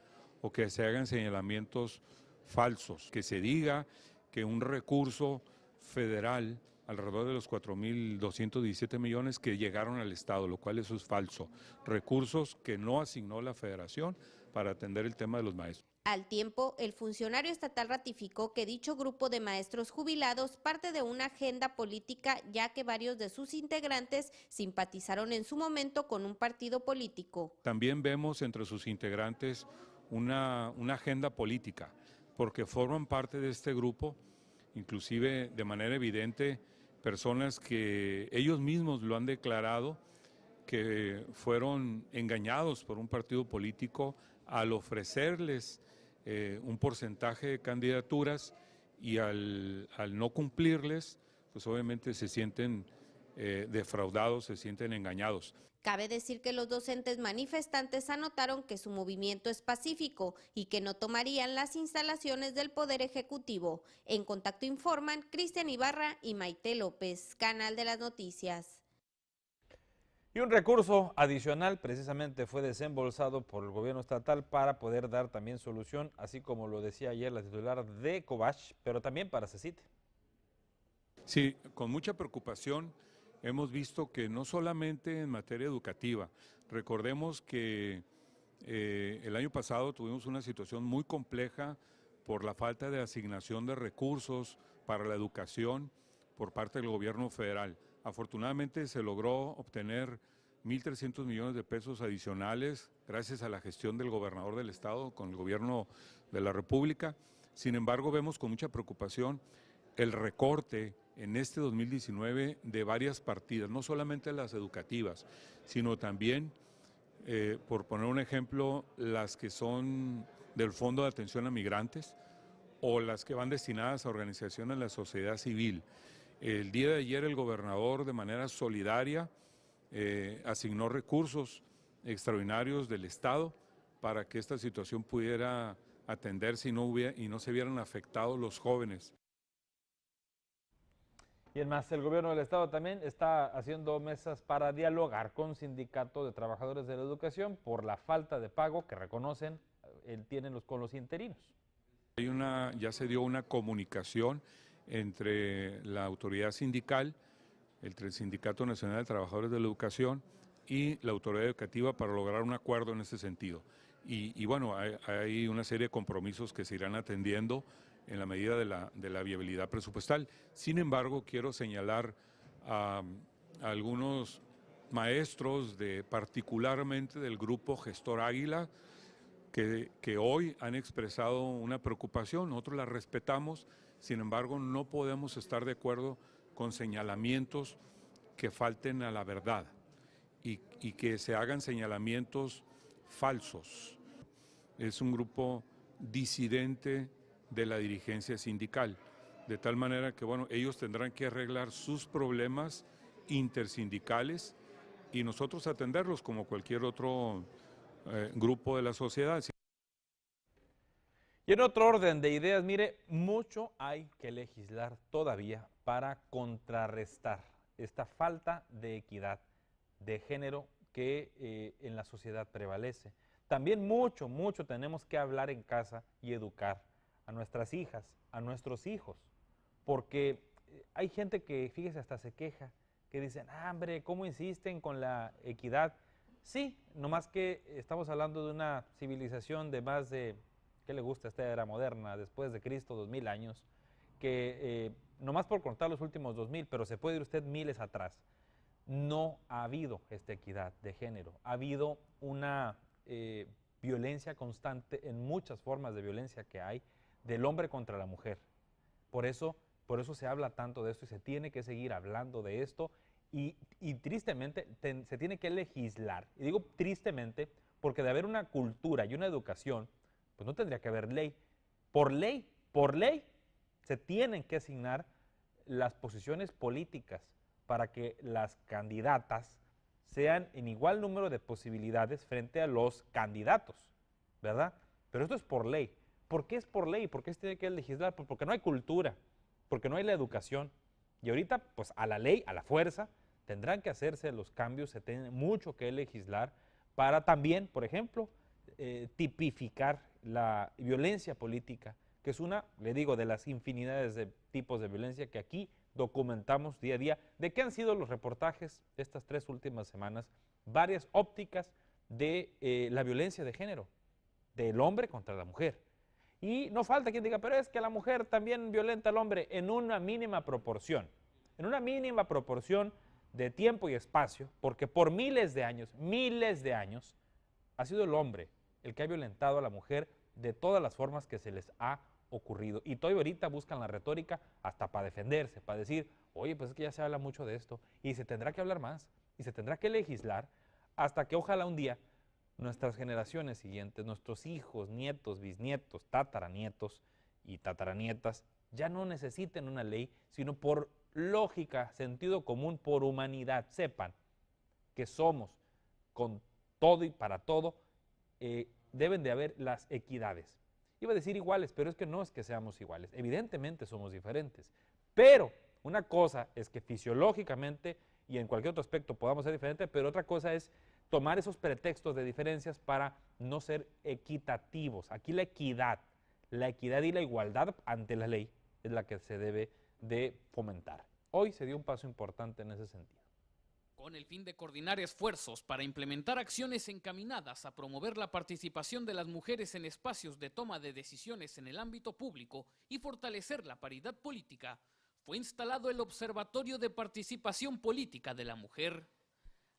o que se hagan señalamientos falsos, que se diga que un recurso federal alrededor de los 4.217 millones que llegaron al Estado, lo cual eso es falso. Recursos que no asignó la Federación para atender el tema de los maestros. Al tiempo, el funcionario estatal ratificó que dicho grupo de maestros jubilados parte de una agenda política, ya que varios de sus integrantes simpatizaron en su momento con un partido político. También vemos entre sus integrantes una agenda política, porque forman parte de este grupo, inclusive de manera evidente, personas que ellos mismos lo han declarado, que fueron engañados por un partido político al ofrecerles un porcentaje de candidaturas y al no cumplirles, pues obviamente se sienten defraudados, se sienten engañados. Cabe decir que los docentes manifestantes anotaron que su movimiento es pacífico y que no tomarían las instalaciones del Poder Ejecutivo. En Contacto informan Cristian Ibarra y Maite López, Canal de las Noticias. Y un recurso adicional precisamente fue desembolsado por el gobierno estatal para poder dar también solución, así como lo decía ayer la titular de Cobach, pero también para CECITE. Sí, con mucha preocupación hemos visto que no solamente en materia educativa, recordemos que el año pasado tuvimos una situación muy compleja por la falta de asignación de recursos para la educación por parte del gobierno federal. Afortunadamente se logró obtener 1.300 millones de pesos adicionales gracias a la gestión del gobernador del estado con el gobierno de la República. Sin embargo, vemos con mucha preocupación el recorte en este 2019 de varias partidas, no solamente las educativas, sino también, por poner un ejemplo, las que son del Fondo de Atención a Migrantes, o las que van destinadas a organizaciones de la sociedad civil. El día de ayer el gobernador, de manera solidaria, asignó recursos extraordinarios del Estado para que esta situación pudiera atenderse y no se vieran afectados los jóvenes. Y en más, el gobierno del estado también está haciendo mesas para dialogar con sindicatos de trabajadores de la educación por la falta de pago que reconocen tienen con los interinos. Ya se dio una comunicación entre la autoridad sindical, entre el Sindicato Nacional de Trabajadores de la Educación y la autoridad educativa para lograr un acuerdo en ese sentido. Y bueno, hay una serie de compromisos que se irán atendiendo en la medida de la viabilidad presupuestal. Sin embargo, quiero señalar a algunos maestros, particularmente del grupo Gestor Águila, que hoy han expresado una preocupación. Nosotros la respetamos, sin embargo, no podemos estar de acuerdo con señalamientos que falten a la verdad y que se hagan señalamientos falsos. Es un grupo disidente de la dirigencia sindical, de tal manera que, bueno, ellos tendrán que arreglar sus problemas intersindicales y nosotros atenderlos como cualquier otro grupo de la sociedad. Y en otro orden de ideas, mire, mucho hay que legislar todavía para contrarrestar esta falta de equidad de género que en la sociedad prevalece. También mucho tenemos que hablar en casa y educar a nuestras hijas, a nuestros hijos, porque hay gente que, fíjese, hasta se queja, que dicen, hombre, ¿cómo insisten con la equidad? Sí, nomás que estamos hablando de una civilización de más de, ¿qué le gusta esta era moderna? Después de Cristo, 2000 años, que nomás por contar los últimos 2000, pero se puede ir usted miles atrás, no ha habido esta equidad de género, ha habido una violencia constante en muchas formas de violencia que hay, del hombre contra la mujer. Por eso se habla tanto de esto y se tiene que seguir hablando de esto y tristemente se tiene que legislar. Y digo tristemente porque de haber una cultura y una educación, pues no tendría que haber ley. Por ley se tienen que asignar las posiciones políticas para que las candidatas sean en igual número de posibilidades frente a los candidatos, ¿verdad? Pero esto es por ley. ¿Por qué es por ley? ¿Por qué se tiene que legislar? Pues porque no hay cultura, porque no hay la educación. Y ahorita, pues a la ley, a la fuerza, tendrán que hacerse los cambios, se tiene mucho que legislar para también, por ejemplo, tipificar la violencia política, que es una, le digo, de las infinidades de tipos de violencia que aquí documentamos día a día. ¿De qué han sido los reportajes estas 3 últimas semanas? Varias ópticas de la violencia de género, del hombre contra la mujer. Y no falta quien diga, pero es que la mujer también violenta al hombre en una mínima proporción de tiempo y espacio, porque por miles de años, ha sido el hombre el que ha violentado a la mujer de todas las formas que se les ha ocurrido. Y todavía ahorita buscan la retórica hasta para defenderse, para decir, oye, pues es que ya se habla mucho de esto, y se tendrá que hablar más, y se tendrá que legislar, hasta que ojalá un día nuestras generaciones siguientes, nuestros hijos, nietos, bisnietos, tataranietos y tataranietas, ya no necesiten una ley, sino por lógica, sentido común, por humanidad, sepan que somos con todo y para todo, deben de haber las equidades. Iba a decir iguales, pero es que no es que seamos iguales, evidentemente somos diferentes, pero una cosa es que fisiológicamente y en cualquier otro aspecto podamos ser diferentes, pero otra cosa es tomar esos pretextos de diferencias para no ser equitativos. Aquí la equidad y la igualdad ante la ley es la que se debe de fomentar. Hoy se dio un paso importante en ese sentido. Con el fin de coordinar esfuerzos para implementar acciones encaminadas a promover la participación de las mujeres en espacios de toma de decisiones en el ámbito público y fortalecer la paridad política, fue instalado el Observatorio de Participación Política de la Mujer.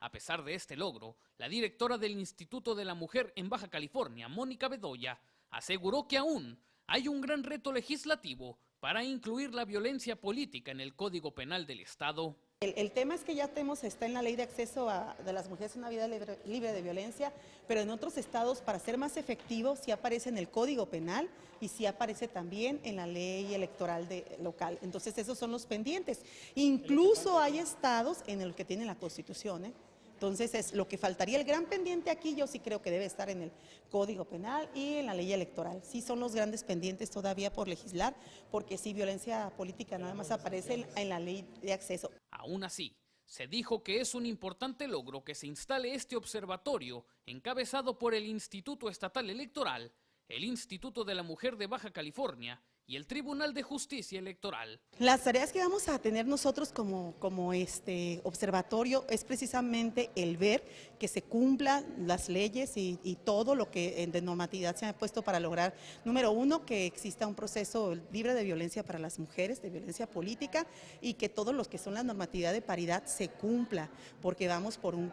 A pesar de este logro, la directora del Instituto de la Mujer en Baja California, Mónica Bedoya, aseguró que aún hay un gran reto legislativo para incluir la violencia política en el Código Penal del Estado. El tema es que ya está en la ley de acceso de las mujeres a una vida libre de violencia, pero en otros estados, para ser más efectivo, sí aparece en el Código Penal y sí aparece también en la ley electoral local. Entonces esos son los pendientes. Incluso hay estados en los que tienen la Constitución, ¿eh? Entonces, es lo que faltaría, el gran pendiente aquí, yo sí creo que debe estar en el Código Penal y en la ley electoral. Sí son los grandes pendientes todavía por legislar, porque sí, violencia política nada más aparece en la ley de acceso. Aún así, se dijo que es un importante logro que se instale este observatorio, encabezado por el Instituto Estatal Electoral, el Instituto de la Mujer de Baja California y el Tribunal de Justicia Electoral. Las tareas que vamos a tener nosotros como observatorio es precisamente el ver que se cumplan las leyes y todo lo que de normatividad se ha puesto para lograr, número uno, que exista un proceso libre de violencia para las mujeres, de violencia política, y que todos los que son la normatividad de paridad se cumpla, porque vamos por un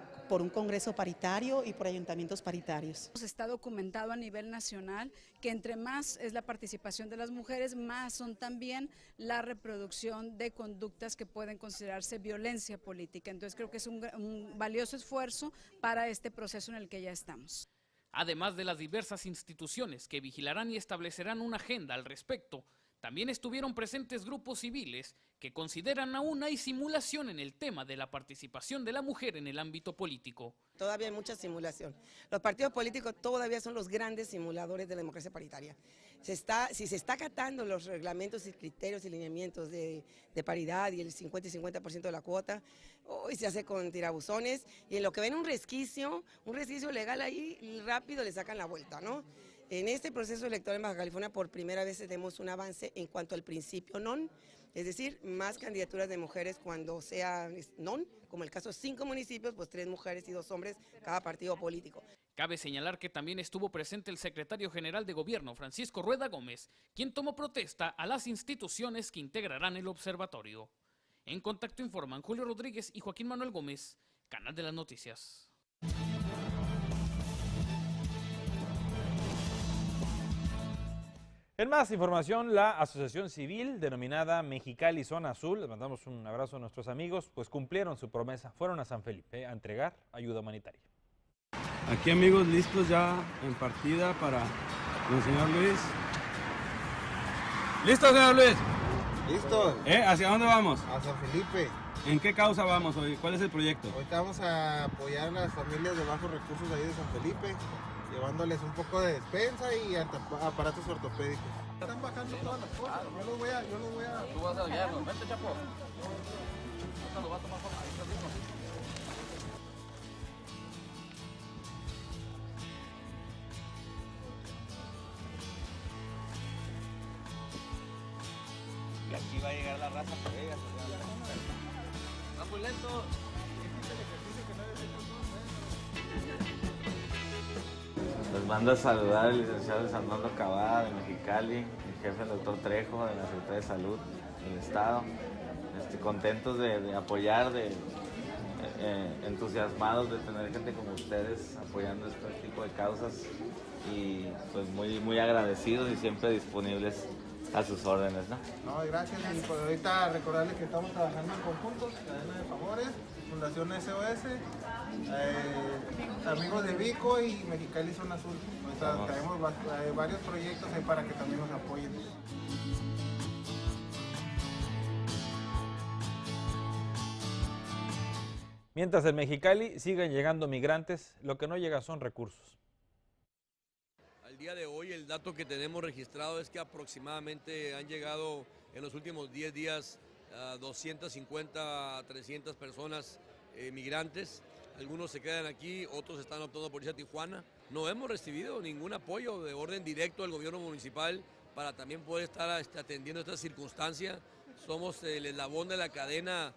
Congreso paritario y por ayuntamientos paritarios. Está documentado a nivel nacional que entre más es la participación de las mujeres, más son también la reproducción de conductas que pueden considerarse violencia política. Entonces creo que es un valioso esfuerzo para este proceso en el que ya estamos. Además de las diversas instituciones que vigilarán y establecerán una agenda al respecto, también estuvieron presentes grupos civiles que consideran aún hay simulación en el tema de la participación de la mujer en el ámbito político. Todavía hay mucha simulación. Los partidos políticos todavía son los grandes simuladores de la democracia paritaria. Si se está acatando los reglamentos y criterios y lineamientos de paridad y el 50 y 50% de la cuota, hoy se hace con tirabuzones, y en lo que ven un resquicio legal ahí, rápido le sacan la vuelta, ¿no? En este proceso electoral en Baja California por primera vez tenemos un avance en cuanto al principio non, es decir, más candidaturas de mujeres cuando sea non, como el caso de 5 municipios, pues 3 mujeres y 2 hombres cada partido político. Cabe señalar que también estuvo presente el secretario general de Gobierno, Francisco Rueda Gómez, quien tomó protesta a las instituciones que integrarán el observatorio. En Contacto informan Julio Rodríguez y Joaquín Manuel Gómez, Canal de las Noticias. En más información, la asociación civil denominada Mexicali Zona Azul, les mandamos un abrazo a nuestros amigos, pues cumplieron su promesa, fueron a San Felipe a entregar ayuda humanitaria. Aquí amigos, listos ya en partida para el señor Luis. ¿Listo, señor Luis? Listo. ¿Hacia dónde vamos? A San Felipe. ¿En qué causa vamos hoy? ¿Cuál es el proyecto? Ahorita vamos a apoyar a las familias de bajos recursos de ahí de San Felipe, llevándoles un poco de despensa y aparatos ortopédicos. Están bajando todas las cosas, yo los voy a... Tú vas a guiarnos, vente Chapo. Esto lo va a tomar forma, ahí está mismo. Y aquí va a llegar la raza por ellas. Va muy lento. Les mando a saludar al licenciado Fernando Cavada de Mexicali, el jefe del doctor Trejo de la Secretaría de Salud del Estado. Contentos de apoyar, entusiasmados de tener gente como ustedes apoyando este tipo de causas y pues muy agradecidos y siempre disponibles a sus órdenes, ¿no? No, gracias. Y pues ahorita recordarles que estamos trabajando en conjuntos, Cadena de Favores, Fundación SOS, amigos de Vico y Mexicali Zona Azul. Ahorita traemos varios proyectos ahí para que también nos apoyen. Mientras en Mexicali siguen llegando migrantes, lo que no llega son recursos. Al día de hoy el dato que tenemos registrado es que aproximadamente han llegado en los últimos 10 días 250 a 300 personas migrantes. Algunos se quedan aquí, otros están optando por irse a Tijuana. No hemos recibido ningún apoyo de orden directo del gobierno municipal para también poder estar atendiendo esta circunstancia. Somos el eslabón de la cadena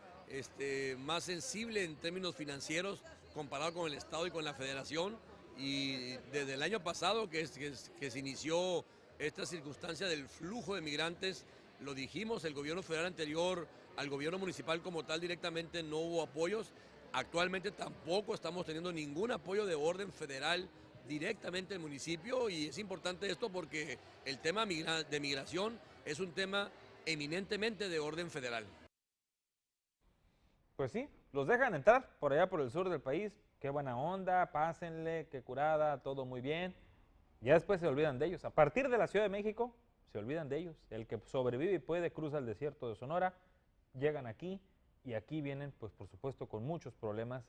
más sensible en términos financieros comparado con el Estado y con la Federación. Y desde el año pasado que se inició esta circunstancia del flujo de migrantes, lo dijimos, el gobierno federal anterior al gobierno municipal como tal directamente no hubo apoyos. Actualmente tampoco estamos teniendo ningún apoyo de orden federal directamente al municipio, y es importante esto porque el tema de migración es un tema eminentemente de orden federal. Pues sí, los dejan entrar por allá por el sur del país. Qué buena onda, pásenle, qué curada, todo muy bien. Ya después se olvidan de ellos. A partir de la Ciudad de México, se olvidan de ellos. El que sobrevive y puede cruza el desierto de Sonora, llegan aquí y aquí vienen, pues por supuesto, con muchos problemas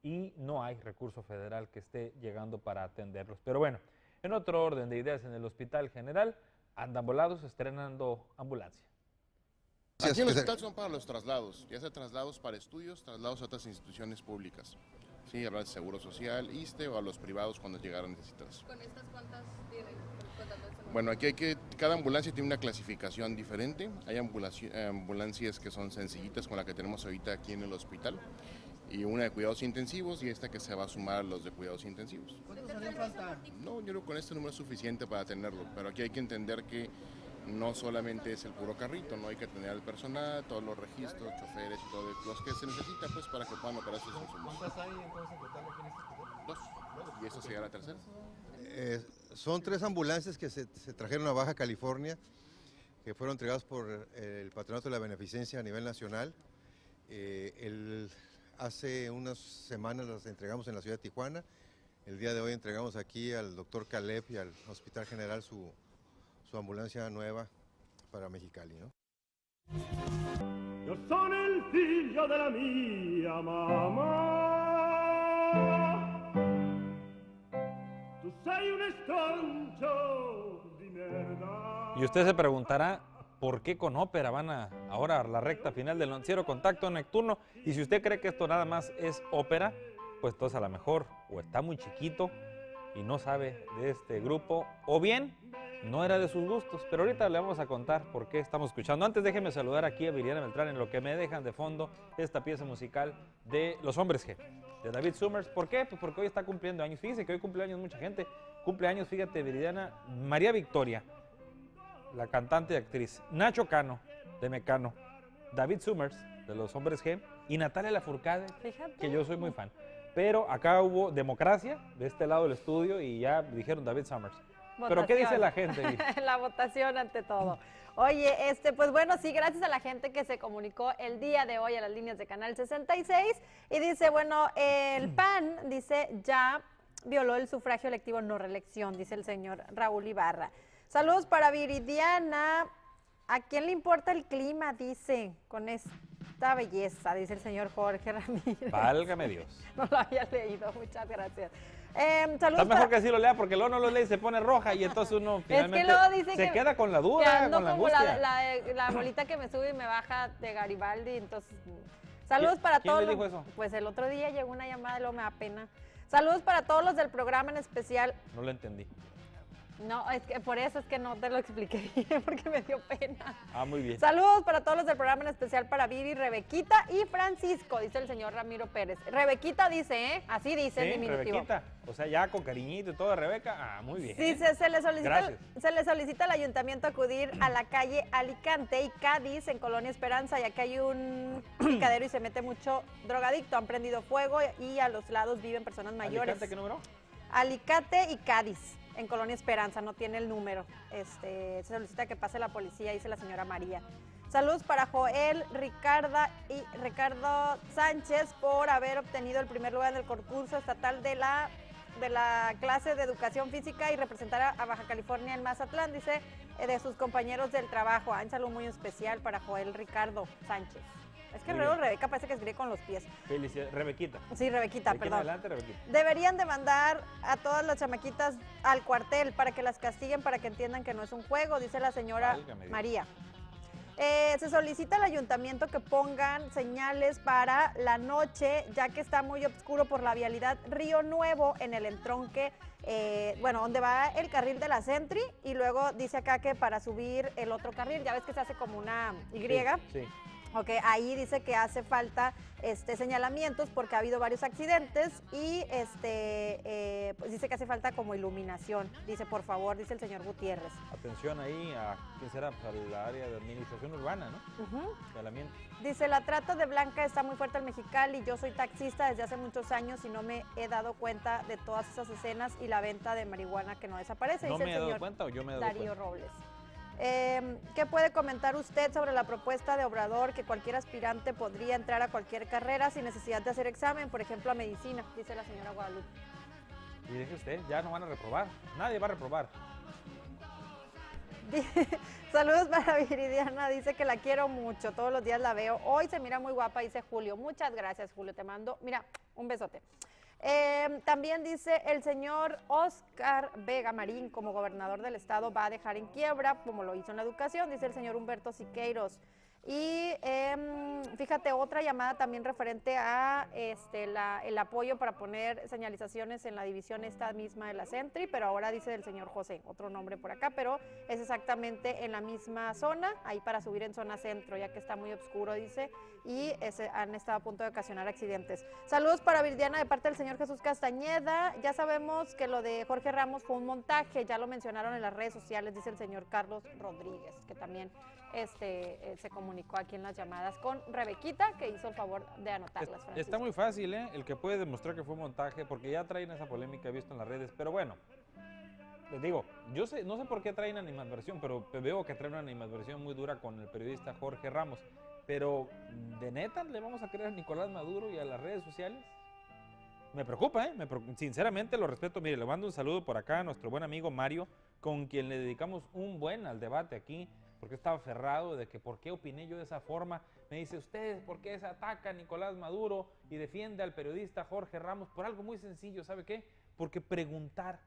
y no hay recurso federal que esté llegando para atenderlos. Pero bueno, en otro orden de ideas, en el Hospital General andan volados estrenando ambulancia. Aquí en el hospital son para los traslados, ya sea traslados para estudios, traslados a otras instituciones públicas. Sí, hablar de Seguro Social, ISSSTE o a los privados cuando llegaron necesitados. ¿Con estas cuántas tienen? Bueno, aquí cada ambulancia tiene una clasificación diferente. Hay ambulancias que son sencillitas con la que tenemos ahorita aquí en el hospital y una de cuidados intensivos y esta que se va a sumar a los de cuidados intensivos. ¿Cuántos harían falta? No, yo creo que con este número es suficiente para tenerlo, pero aquí hay que entender que no solamente es el puro carrito, no hay que tener al personal, todos los registros, choferes y todos los que se necesita pues para que puedan operar sus insumos. ¿Cuántas hay entonces en total aquí en este hospital? 2, y esta sería la tercera. Son 3 ambulancias que se trajeron a Baja California, que fueron entregadas por el Patronato de la Beneficencia a nivel nacional. Hace unas semanas las entregamos en la ciudad de Tijuana. El día de hoy entregamos aquí al doctor Caleb y al Hospital General su ambulancia nueva para Mexicali, ¿no? Io sono il figlio della mia mamma. Tu sei un estrancio di merda. Y usted se preguntará, ¿por qué con ópera van ahora a la recta final del noticiero Contacto Nocturno? Y si usted cree que esto nada más es ópera, pues entonces a lo mejor o está muy chiquito y no sabe de este grupo, o bien no era de sus gustos, pero ahorita le vamos a contar por qué estamos escuchando. Antes déjeme saludar aquí a Viridiana Beltrán en lo que me dejan de fondo esta pieza musical de Los Hombres G, de David Summers. ¿Por qué? Pues porque hoy está cumpliendo años. Fíjense que hoy cumple años mucha gente. Cumple años, fíjate, Viridiana, María Victoria, la cantante y actriz, Nacho Cano, de Mecano, David Summers, de Los Hombres G, y Natalia Lafourcade, que yo soy muy fan. Pero acá hubo democracia de este lado del estudio y ya dijeron David Summers. Votación. ¿Pero qué dice la gente? La votación ante todo. Oye, pues bueno, sí, gracias a la gente que se comunicó el día de hoy a las líneas de Canal 66 y dice, bueno, el PAN, dice, ya violó el sufragio electivo no reelección, dice el señor Raúl Ibarra. Saludos para Viridiana. ¿A quién le importa el clima? Dice, con esta belleza, dice el señor Jorge Ramírez. Válgame Dios. No lo había leído, muchas gracias. Está mejor que así lo lea, porque luego no lo lee y se pone roja y entonces uno finalmente se queda con la duda, con la angustia. La bolita que me sube y me baja de Garibaldi, entonces... Saludos para todos. ¿Quién le dijo eso? Pues el otro día llegó una llamada y luego me da pena. Saludos para todos los del programa, en especial... No lo entendí. No, es que por eso es que no te lo expliqué bien, porque me dio pena. Ah, muy bien. Saludos para todos los del programa, en especial para Viri, Rebequita y Francisco, dice el señor Ramiro Pérez. Rebequita dice, ¿eh? Así dice el diminutivo. Rebequita, o sea, ya con cariñito y todo, Rebeca. Ah, muy bien. Dice, se le solicita al ayuntamiento acudir a la calle Alicante y Cádiz, en Colonia Esperanza, ya que hay un picadero y se mete mucho drogadicto. Han prendido fuego y a los lados viven personas mayores. ¿Alicante qué número? Alicante y Cádiz, en Colonia Esperanza, no tiene el número. Se solicita que pase la policía, dice la señora María. Saludos para Joel, Ricardo Sánchez por haber obtenido el primer lugar en el concurso estatal de la clase de educación física y representar a Baja California en Mazatlán, dice, de sus compañeros del trabajo. Un saludo muy especial para Joel Ricardo Sánchez. Es que luego Rebeca parece que escribe con los pies. Felicidades, Rebequita. Sí, Rebequita, perdón. Adelante, Rebequita. Deberían de mandar a todas las chamaquitas al cuartel para que las castiguen, para que entiendan que no es un juego, dice la señora María. Se solicita al ayuntamiento que pongan señales para la noche, ya que está muy oscuro por la vialidad Río Nuevo en el entronque, donde va el carril de la Sentry, y luego dice acá que para subir el otro carril, ya ves que se hace como una Y. Sí. Ok, ahí dice que hace falta señalamientos porque ha habido varios accidentes y pues dice que hace falta como iluminación. Dice, por favor, dice el señor Gutiérrez. Atención ahí a, ¿quién será? Pues a la área de administración urbana, ¿no? Señalamiento. Dice, la trata de blanca está muy fuerte en Mexicali. Yo soy taxista desde hace muchos años y no me he dado cuenta de todas esas escenas y la venta de marihuana que no desaparece. ¿No dice me el he dado señor cuenta o yo me he dado Darío cuenta? Robles. ¿Qué puede comentar usted sobre la propuesta de Obrador que cualquier aspirante podría entrar a cualquier carrera sin necesidad de hacer examen, por ejemplo a medicina? Dice la señora Guadalupe. Y deje usted, ya no van a reprobar, nadie va a reprobar. Saludos para Viridiana, dice que la quiero mucho, todos los días la veo. Hoy se mira muy guapa, dice Julio. Muchas gracias, Julio, te mando, mira, un besote. También dice el señor Oscar Vega Marín, como gobernador del estado, va a dejar en quiebra, como lo hizo en la educación, dice el señor Humberto Siqueiros. Y fíjate, otra llamada también referente a el apoyo para poner señalizaciones en la división esta misma de la Sentry, pero ahora dice del señor José, otro nombre por acá, pero es exactamente en la misma zona, ahí para subir en zona centro, ya que está muy oscuro, dice, y han estado a punto de ocasionar accidentes. Saludos para Viridiana de parte del señor Jesús Castañeda. Ya sabemos que lo de Jorge Ramos fue un montaje, ya lo mencionaron en las redes sociales, dice el señor Carlos Rodríguez, que también se comunicó aquí en las llamadas con Rebequita, que hizo el favor de anotarlas. Francisco. Está muy fácil, el que puede demostrar que fue montaje, porque ya traen esa polémica, he visto en las redes, pero bueno, les digo, no sé por qué traen animadversión, pero veo que traen una animadversión muy dura con el periodista Jorge Ramos, pero ¿de neta le vamos a creer a Nicolás Maduro y a las redes sociales? Me preocupa, sinceramente lo respeto. Mire, le mando un saludo por acá a nuestro buen amigo Mario, con quien le dedicamos un buen al debate aquí, porque estaba aferrado de que por qué opiné yo de esa forma. Me dice, ¿ustedes por qué se ataca a Nicolás Maduro y defiende al periodista Jorge Ramos? Por algo muy sencillo, ¿sabe qué? Porque preguntar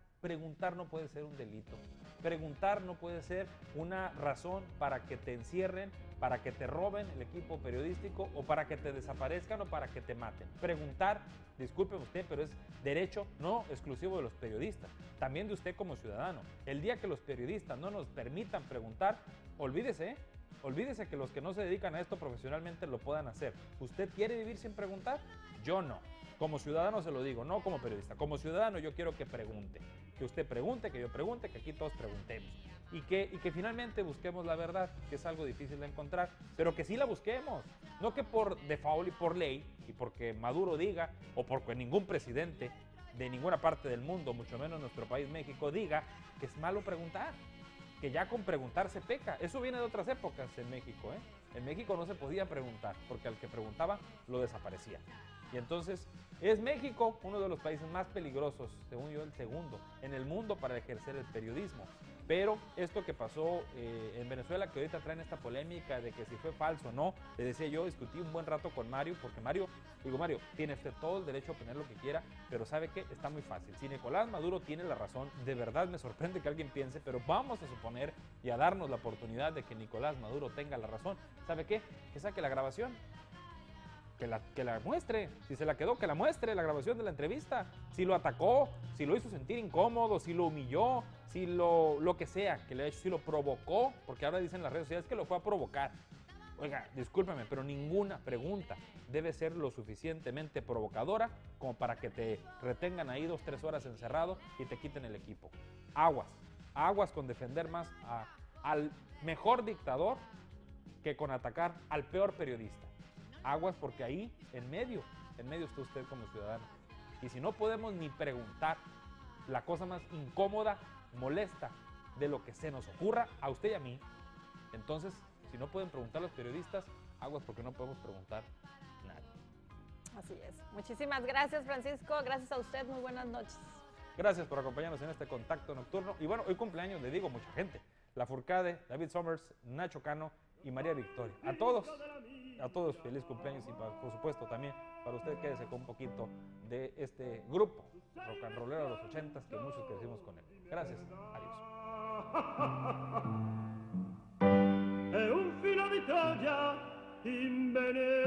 no puede ser un delito. Preguntar no puede ser una razón para que te encierren, para que te roben el equipo periodístico o para que te desaparezcan o para que te maten. Preguntar, disculpe usted, pero es derecho no exclusivo de los periodistas, también de usted como ciudadano. El día que los periodistas no nos permitan preguntar, olvídese que los que no se dedican a esto profesionalmente lo puedan hacer. ¿Usted quiere vivir sin preguntar? Yo no. Como ciudadano se lo digo, no como periodista. Como ciudadano yo quiero que pregunte. Que usted pregunte, que yo pregunte, que aquí todos preguntemos. Y que finalmente busquemos la verdad, que es algo difícil de encontrar, pero que sí la busquemos. No que por default y por ley, y porque Maduro diga, o porque ningún presidente de ninguna parte del mundo, mucho menos nuestro país México, diga que es malo preguntar. Que ya con preguntar se peca. Eso viene de otras épocas en México, En México no se podía preguntar, porque al que preguntaba lo desaparecía. Y entonces es México uno de los países más peligrosos, según yo el segundo, en el mundo para ejercer el periodismo. Pero esto que pasó en Venezuela, que ahorita traen esta polémica de que si fue falso o no, le decía yo, discutí un buen rato con Mario, porque Mario, tiene usted todo el derecho a opinar lo que quiera, pero ¿sabe qué? Está muy fácil. Si Nicolás Maduro tiene la razón, de verdad me sorprende que alguien piense, pero vamos a suponer y a darnos la oportunidad de que Nicolás Maduro tenga la razón. ¿Sabe qué? Que saque la grabación. Que la muestre, si se la quedó, que la muestre, la grabación de la entrevista, si lo atacó, si lo hizo sentir incómodo, si lo humilló, si lo que sea que le ha hecho, si lo provocó, porque ahora dicen las redes sociales que lo fue a provocar. Oiga, discúlpeme, pero ninguna pregunta debe ser lo suficientemente provocadora como para que te retengan ahí 2-3 horas encerrado y te quiten el equipo. Aguas con defender más al mejor dictador que con atacar al peor periodista. Aguas porque ahí, en medio está usted como ciudadano. Y si no podemos ni preguntar, la cosa más incómoda, molesta de lo que se nos ocurra a usted y a mí, entonces, si no pueden preguntar los periodistas, aguas porque no podemos preguntar nada. Así es. Muchísimas gracias, Francisco. Gracias a usted. Muy buenas noches. Gracias por acompañarnos en este contacto nocturno. Y bueno, hoy cumpleaños, le digo, mucha gente. La Furcade, David Somers, Nacho Cano y María Victoria. A todos feliz cumpleaños y por supuesto también para usted quédese con un poquito de este grupo rock and rollero de los 80s que muchos crecimos con él. Gracias, adiós. È un filo di Troia in Veneto.